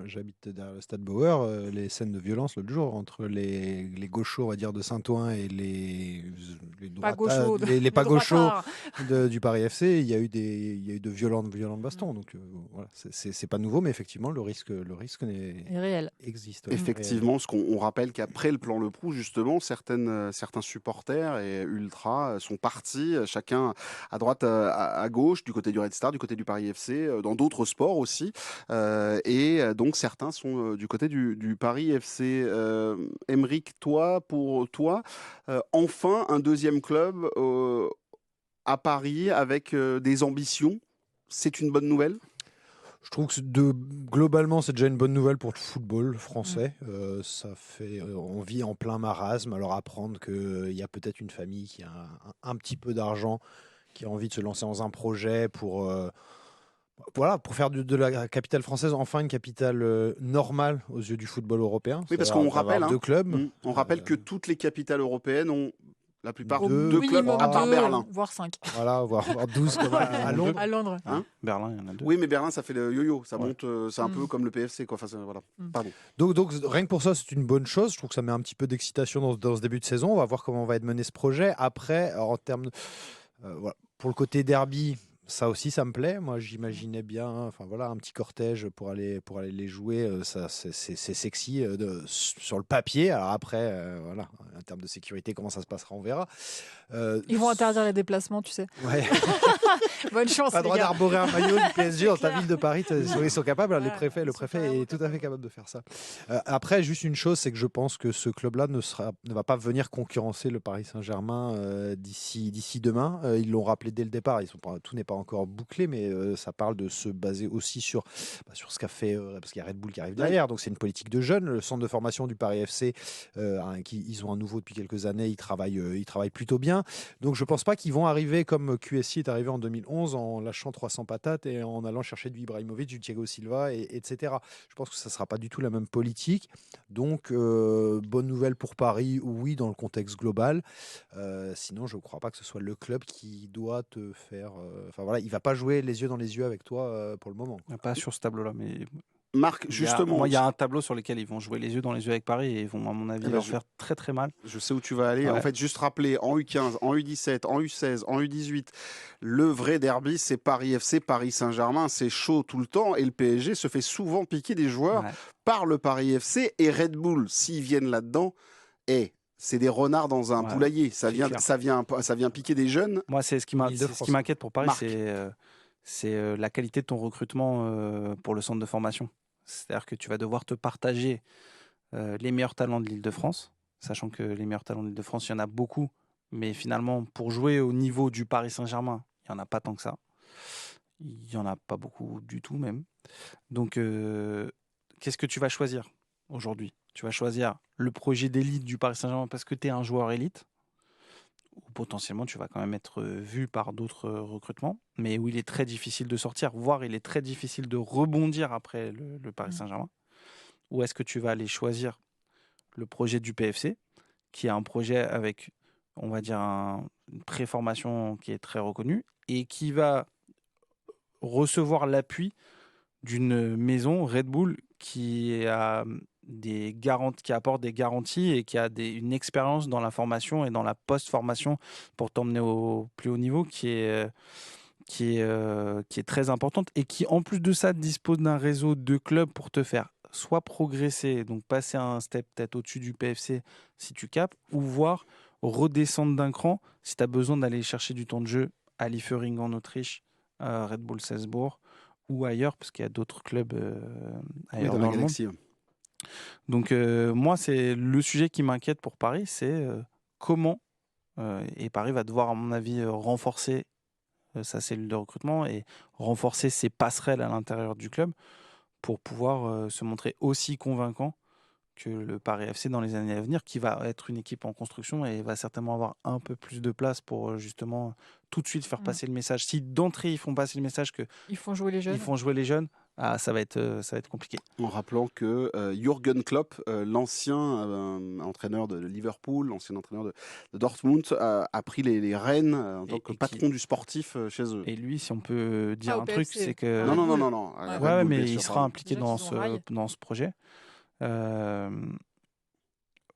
J'habite derrière le Stade Bauer. Les scènes de violence l'autre jour entre les gauchos, on va dire, de Saint-Ouen et les pas gauchos du Paris FC, il y a eu de violents bastons. Donc voilà, c'est pas nouveau, mais effectivement le risque est réel. Existe. Effectivement, parce qu'on rappelle qu'après le plan Le Proux, justement, certains supporters et ultras sont partis, chacun à droite, à gauche, du côté du Red Star, du côté du Paris FC, dans d'autres sports aussi. Et donc certains sont du côté du Paris FC. Aymeric, pour toi, enfin un deuxième club à Paris avec des ambitions, c'est une bonne nouvelle? Je trouve que globalement, c'est déjà une bonne nouvelle pour le football français. Ça fait, on vit en plein marasme. Alors apprendre qu'il y a peut-être une famille qui a un petit peu d'argent, qui a envie de se lancer dans un projet pour faire de la capitale française enfin une capitale normale aux yeux du football européen. Oui, parce qu'on rappelle, deux clubs. On rappelle que toutes les capitales européennes ont la plupart deux clubs, à part Berlin. Voire 5. Voilà, voire 12 comme à Londres. À Londres. Hein, Berlin, il y en a 2. Oui, mais Berlin, ça fait le yo-yo. Ça monte, c'est un peu comme le PFC. Quoi. Enfin, voilà. Pardon. Donc, rien que pour ça, c'est une bonne chose. Je trouve que ça met un petit peu d'excitation dans ce début de saison. On va voir comment va être mené ce projet. Après, en termes de, pour le côté derby, ça aussi, ça me plaît. Moi, j'imaginais bien, un petit cortège pour aller les jouer. Ça, c'est sexy sur le papier. Alors après, en termes de sécurité, comment ça se passera, on verra. Ils vont interdire les déplacements, tu sais. Ouais. Bonne chance. Pas le droit d'arborer un maillot du PSG dans ta ville de Paris. Ils sont capables. Le préfet est tout à fait capable de faire ça. Après, juste une chose, c'est que je pense que ce club-là ne va pas venir concurrencer le Paris Saint-Germain d'ici demain. Ils l'ont rappelé dès le départ. Tout n'est pas encore bouclé, mais ça parle de se baser aussi sur ce qu'a fait, parce qu'il y a Red Bull qui arrive derrière, donc c'est une politique de jeunes. Le centre de formation du Paris FC, ils ont un nouveau depuis quelques années, ils travaillent plutôt bien. Donc je pense pas qu'ils vont arriver comme QSI est arrivé en 2011 en lâchant 300 patates et en allant chercher du Ibrahimovic, du Thiago Silva, etc. Je pense que ça sera pas du tout la même politique. Donc bonne nouvelle pour Paris, oui, dans le contexte global. Sinon, je ne crois pas que ce soit le club qui doit te faire... il va pas jouer les yeux dans les yeux avec toi pour le moment. Pas sur ce tableau-là, mais... Marc, justement... Il y a un tableau sur lequel ils vont jouer les yeux dans les yeux avec Paris et ils vont, à mon avis, leur faire très très mal. Je sais où tu vas aller. Ouais. En fait, juste rappeler, en U15, en U17, en U16, en U18, le vrai derby, c'est Paris FC, Paris Saint-Germain. C'est chaud tout le temps et le PSG se fait souvent piquer des joueurs par le Paris FC et Red Bull. S'ils viennent là-dedans, c'est des renards dans un poulailler. Ça vient piquer des jeunes. Moi, c'est ce qui m'inquiète pour Paris, c'est la qualité de ton recrutement pour le centre de formation. C'est-à-dire que tu vas devoir te partager les meilleurs talents de l'Île-de-France, sachant que les meilleurs talents de l'Île-de-France, il y en a beaucoup, mais finalement, pour jouer au niveau du Paris Saint-Germain, il n'y en a pas tant que ça. Il n'y en a pas beaucoup du tout même. Donc, qu'est-ce que tu vas choisir aujourd'hui ? Tu vas choisir le projet d'élite du Paris Saint-Germain parce que tu es un joueur élite, ou potentiellement tu vas quand même être vu par d'autres recrutements, mais où il est très difficile de sortir, voire il est très difficile de rebondir après le Paris Saint-Germain. Ou est-ce que tu vas aller choisir le projet du PFC, qui est un projet avec, on va dire, une préformation qui est très reconnue, et qui va recevoir l'appui d'une maison, Red Bull, qui apporte des garanties et qui a une expérience dans la formation et dans la post-formation pour t'emmener au plus haut niveau qui est très importante et qui, en plus de ça, dispose d'un réseau de clubs pour te faire soit progresser, donc passer un step peut-être au-dessus du PFC si tu capes, ou voire redescendre d'un cran si tu as besoin d'aller chercher du temps de jeu à Liefering en Autriche, Red Bull Salzbourg ou ailleurs, parce qu'il y a d'autres clubs ailleurs dans le monde. Donc moi, c'est le sujet qui m'inquiète pour Paris, c'est comment, et Paris va devoir, à mon avis, renforcer sa cellule de recrutement et renforcer ses passerelles à l'intérieur du club pour pouvoir se montrer aussi convaincant que le Paris FC dans les années à venir, qui va être une équipe en construction et va certainement avoir un peu plus de place pour justement tout de suite faire passer le message. Si d'entrée ils font passer le message que ils font jouer les jeunes, ça va être compliqué. En rappelant que Jürgen Klopp, l'ancien entraîneur de Liverpool, l'ancien entraîneur de Dortmund, a pris les rênes en tant que patron du sportif chez eux. Et lui, si on peut dire un truc, c'est que... Non. Ouais, mais il sera impliqué dans ce projet.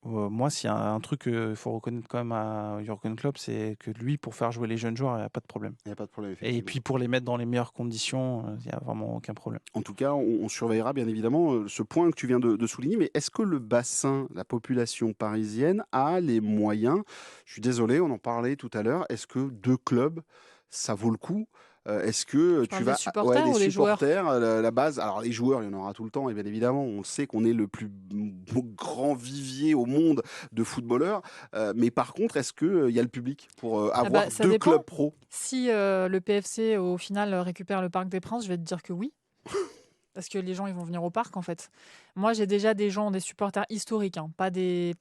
Moi, s'il y a un truc qu'il faut reconnaître quand même à Jürgen Klopp, c'est que lui, pour faire jouer les jeunes joueurs, il n'y a pas de problème. Il n'y a pas de problème, et puis pour les mettre dans les meilleures conditions, il n'y a vraiment aucun problème. En tout cas, on surveillera bien évidemment ce point que tu viens de souligner. Mais est-ce que le bassin, la population parisienne a les moyens ? Je suis désolé, on en parlait tout à l'heure. Est-ce que 2 clubs, ça vaut le coup ? Est-ce que tu vas les supporters, la base, alors les joueurs, il y en aura tout le temps et bien évidemment on le sait qu'on est le plus grand vivier au monde de footballeurs, mais par contre est-ce qu'il y a le public pour avoir 2 clubs pro ? Si le PFC au final récupère le Parc des Princes, je vais te dire que oui. Parce que les gens ils vont venir au parc en fait. Moi j'ai déjà des supporters historiques, pas des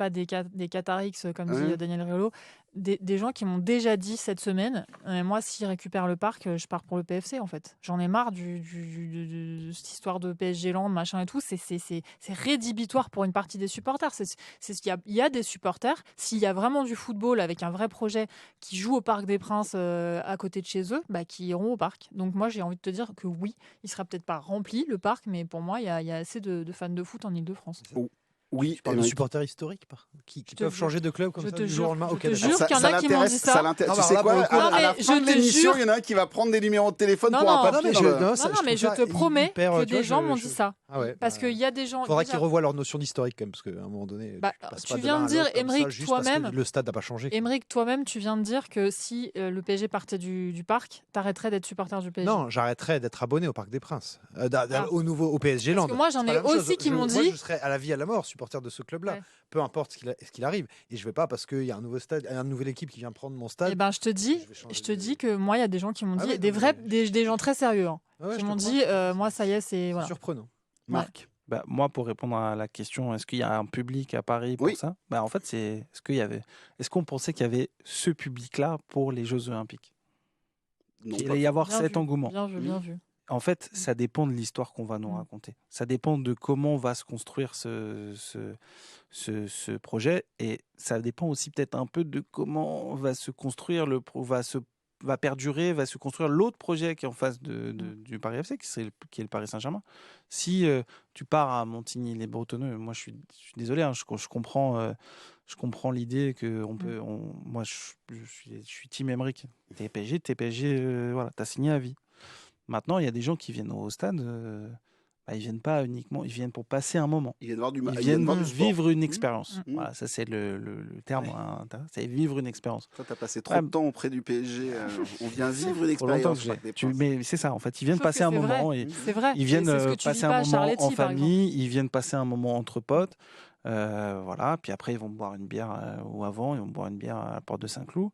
Qatarix comme dit Daniel Riolo, des gens qui m'ont déjà dit cette semaine, moi s'ils récupèrent le parc, je pars pour le PFC en fait. J'en ai marre de cette histoire de PSG Land, machin et tout, c'est rédhibitoire pour une partie des supporters. Il y a des supporters, s'il y a vraiment du football avec un vrai projet qui joue au Parc des Princes à côté de chez eux, qui iront au parc. Donc moi j'ai envie de te dire que oui, il sera peut-être pas rempli le parc, mais pour moi il y a assez de fans de foot en Ile-de-France. Oui, tu parles de supporters historiques qui peuvent changer de club comme ça du jour au lendemain. Je te jure qu'il y en a qui m'ont dit ça. Tu sais quoi, à la fin de l'émission, il y en a un qui va prendre des numéros de téléphone pour un papier. Non, mais je te promets que des gens m'ont dit ça. Parce qu'il y a des gens. Il faudra qu'ils revoient leur notion d'historique quand même, parce qu'à un moment donné. Tu viens de dire, Émeric, toi-même. Le stade n'a pas changé. Émeric, toi-même, tu viens de dire que si le PSG partait du parc, t'arrêterais d'être supporter du PSG. Non, j'arrêterais d'être abonné au Parc des Princes, au PSG Land. Parce que moi, j'en ai aussi qui m'ont dit. Moi, je serais à la vie à la mort supporter de ce club-là, peu importe ce qu'il arrive. Et je vais pas parce qu'il y a un nouveau stade, une nouvelle équipe qui vient prendre mon stade. Eh ben, je te dis que moi, il y a des gens qui m'ont dit, des gens très sérieux, qui m'ont dit, moi, ça y est, c'est surprenant. Marc. Moi, pour répondre à la question, est-ce qu'il y a un public à Paris pour ça ? En fait, est-ce qu'on pensait qu'il y avait ce public-là pour les Jeux Olympiques ? Qu'il allait y avoir cet engouement. Bien vu. En fait, ça dépend de l'histoire qu'on va nous raconter. Ça dépend de comment va se construire ce projet, et ça dépend aussi peut-être un peu de comment va se construire va perdurer, va se construire l'autre projet qui est en face du Paris FC, qui est le Paris Saint-Germain. Si tu pars à Montigny-les-Bretonneux, moi je suis désolé, je comprends l'idée que moi je suis team Émeric. T'es PSG, voilà, t'as signé à vie. Maintenant, il y a des gens qui viennent au stade, ils viennent pas uniquement, ils viennent pour passer un moment. Ils viennent voir du Ils viennent vivre une expérience. Voilà, ça c'est le terme, c'est vivre une expérience. Toi, tu as passé trop de temps auprès du PSG. On vient vivre une expérience. Mais c'est ça, en fait, ils viennent passer un moment. C'est vrai. Ils viennent passer un moment en famille, ils viennent passer un moment entre potes. Voilà, puis après ils vont boire une bière ou avant, ils vont boire une bière à la porte de Saint-Cloud.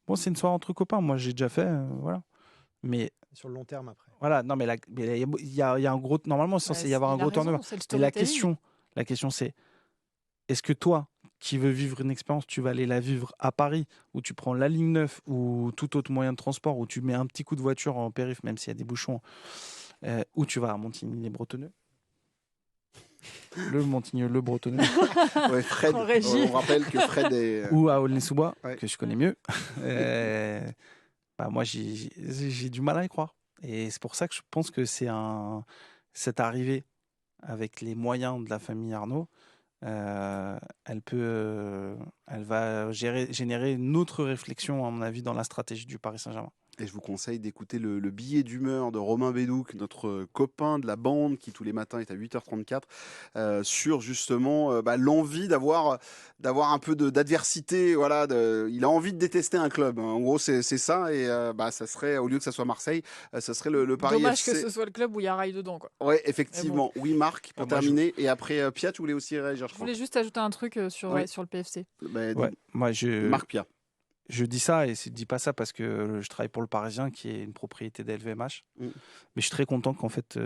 Bon, c'est une soirée entre copains. Moi, j'ai déjà fait, voilà. Mais sur le long terme après. Voilà, non, mais il y a un gros. Normalement, c'est censé y avoir un gros turnover. Mais la question, c'est est-ce que toi, qui veux vivre une expérience, tu vas aller la vivre à Paris, où tu prends la ligne 9 ou tout autre moyen de transport, où tu mets un petit coup de voiture en périph', même s'il y a des bouchons, où tu vas à Montigny-les-Bretonneux. Le Bretonneux. Fred, on rappelle que Fred est. Ou à Aulnay-sous-Bois, que je connais mieux. Moi, j'ai du mal à y croire. Et c'est pour ça que je pense que cette arrivée avec les moyens de la famille Arnaud, elle va générer une autre réflexion, à mon avis, dans la stratégie du Paris Saint-Germain. Et je vous conseille d'écouter le billet d'humeur de Romain Bédouc, notre copain de la bande, qui tous les matins est à 8h34, sur justement l'envie d'avoir un peu d'adversité. Voilà, il a envie de détester un club. En gros, c'est ça. Et ça serait, au lieu que ça soit Marseille, ça serait le Paris Dommage FC. Que ce soit le club où il y a rail dedans. Oui, effectivement. Bon. Oui, Marc, pour terminer. Et après, Pia, tu voulais aussi réagir, je voulais juste ajouter un truc sur le PFC. Marc Pia. Je dis ça, et je dis pas ça parce que je travaille pour le Parisien, qui est une propriété d'LVMH. Mais je suis très content qu'en fait,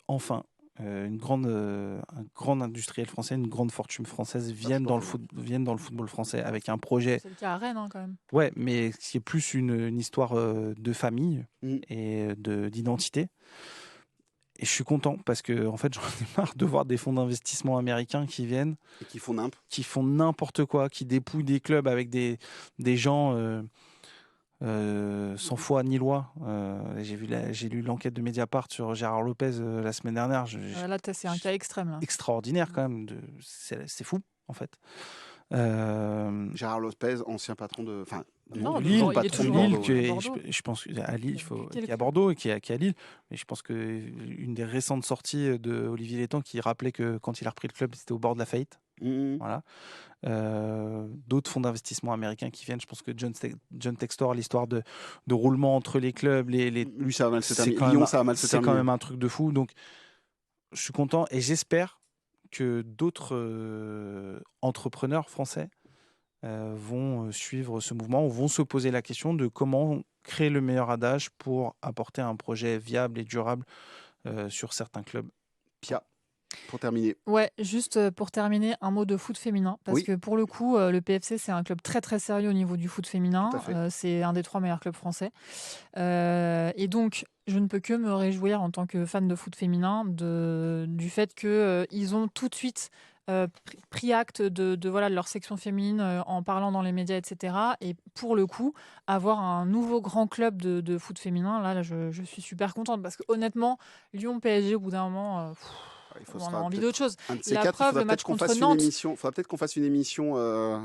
enfin, un grand industriel français, une grande fortune française vienne dans le football français avec un projet. C'est le cas à Rennes, quand même. Ouais, mais qui est plus une histoire de famille et d'identité. Et je suis content parce que en fait, j'en ai marre de voir des fonds d'investissement américains qui viennent et qui font n'importe quoi, qui dépouillent des clubs avec des gens sans foi ni loi. J'ai lu l'enquête de Mediapart sur Gérard Lopez la semaine dernière. Là, c'est un cas extrême. Là. Extraordinaire quand même. C'est fou en fait. Gérard Lopez, ancien patron de. Lille, patron de Lille, je pense qu'à Lille, qui est à Bordeaux et qui est à Lille. Mais je pense qu'une des récentes sorties de Olivier Létang qui rappelait que quand il a repris le club, c'était au bord de la faillite. Voilà. D'autres fonds d'investissement américains qui viennent. Je pense que John Textor, l'histoire de roulement entre les clubs, lui, ça va mal se terminer. Lyon, ça va mal se terminer. C'est quand même un truc de fou. Donc, je suis content et j'espère que d'autres entrepreneurs français vont suivre ce mouvement, ou vont se poser la question de comment créer le meilleur adage pour apporter un projet viable et durable sur certains clubs. Pia, pour terminer. Ouais, juste pour terminer, un mot de foot féminin, parce que pour le coup, le PFC, c'est un club très très sérieux au niveau du foot féminin. C'est un des 3 meilleurs clubs français. Et donc, je ne peux que me réjouir en tant que fan de foot féminin du fait qu'ils ont tout de suite pris acte de leur section féminine en parlant dans les médias, etc. Et pour le coup, avoir un nouveau grand club de foot féminin, là je suis super contente parce que honnêtement, Lyon PSG, au bout d'un moment, On a envie d'autre chose. Un de ces quatre, il faudra peut-être qu'on fasse une émission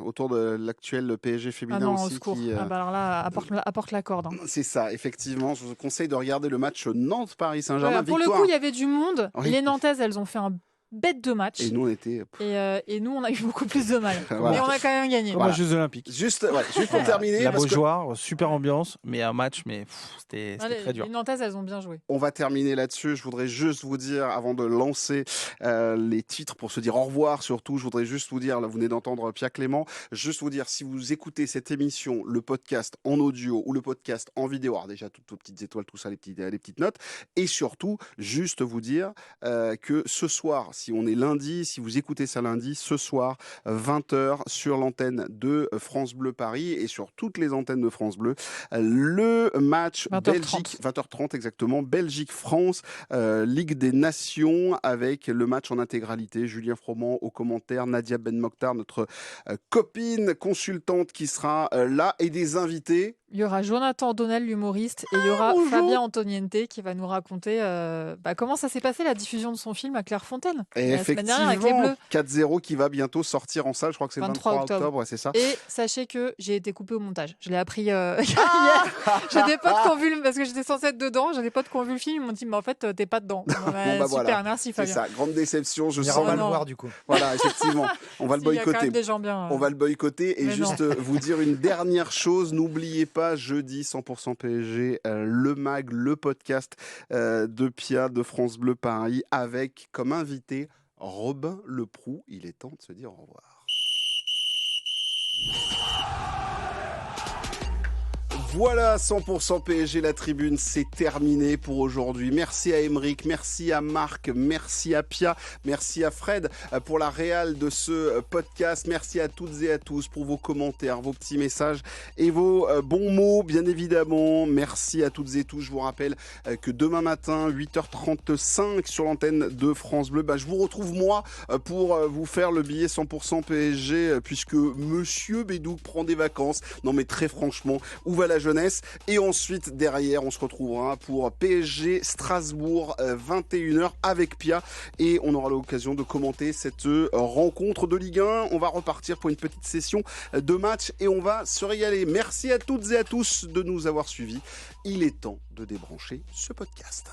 autour de l'actuel PSG féminin aussi. Au secours. Alors là, apporte la corde. C'est ça, effectivement. Je vous conseille de regarder le match Nantes-Paris Saint-Germain. Pour le coup, il y avait du monde. Oui. Les Nantaises, elles ont fait un bête de match. Et nous, on a eu beaucoup plus de mal. Voilà. Mais on a quand même gagné. Comme aux Jeux Olympiques. Juste pour terminer. La Beaujoire, super ambiance, mais un match, c'était très dur. Les Nantaises, elles ont bien joué. On va terminer là-dessus. Je voudrais juste vous dire, avant de lancer les titres pour se dire au revoir, surtout, je voudrais juste vous dire, là, vous venez d'entendre Pia Clément, juste vous dire, si vous écoutez cette émission, le podcast en audio ou le podcast en vidéo, alors déjà toutes vos petites étoiles, tout ça, les petites notes, et surtout, juste vous dire que ce soir, si on est lundi, si vous écoutez ça lundi, ce soir, 20h sur l'antenne de France Bleu Paris et sur toutes les antennes de France Bleu, le match 20h30. Belgique, 20h30 exactement, Belgique-France, Ligue des Nations, avec le match en intégralité. Julien Froment aux commentaires, Nadia Ben Mokhtar, notre copine consultante qui sera là, et des invités. Il y aura Jonathan Donnel, l'humoriste, et il y aura Fabien Antoniente qui va nous raconter comment ça s'est passé la diffusion de son film à Clairefontaine. Et effectivement, 4-0 qui va bientôt sortir en salle, je crois que c'est le 23 octobre, c'est ça. Et sachez que j'ai été coupée au montage. Je l'ai appris hier. J'ai des potes qui ont vu, parce que j'étais censée être dedans, j'ai des potes qui ont vu le film, ils m'ont dit, mais en fait, t'es pas dedans. Super, voilà. Merci Fabien. C'est ça, grande déception. Je sens. On va le voir du coup. Voilà, effectivement, on va le boycotter. Il y a quand même des gens bien. On va le boycotter et juste vous dire une dernière chose, n'oubliez pas, jeudi 100% PSG, le mag, le podcast de Pia de France Bleu Paris, avec comme invité Robin Leproux. Il est temps de se dire au revoir. Voilà, 100% PSG, la tribune, c'est terminé pour aujourd'hui. Merci à Aymeric, merci à Marc, merci à Pia, merci à Fred pour la réal de ce podcast. Merci à toutes et à tous pour vos commentaires, vos petits messages et vos bons mots, bien évidemment. Merci à toutes et tous. Je vous rappelle que demain matin, 8h35 sur l'antenne de France Bleu, je vous retrouve moi pour vous faire le billet 100% PSG, puisque Monsieur Bédouc prend des vacances. Non mais très franchement, où va la jeunesse? Et ensuite derrière on se retrouvera pour PSG Strasbourg 21h avec Pia, et on aura l'occasion de commenter cette rencontre de Ligue 1. On va repartir pour une petite session de match et on va se régaler. Merci à toutes et à tous de nous avoir suivis. Il est temps de débrancher ce podcast.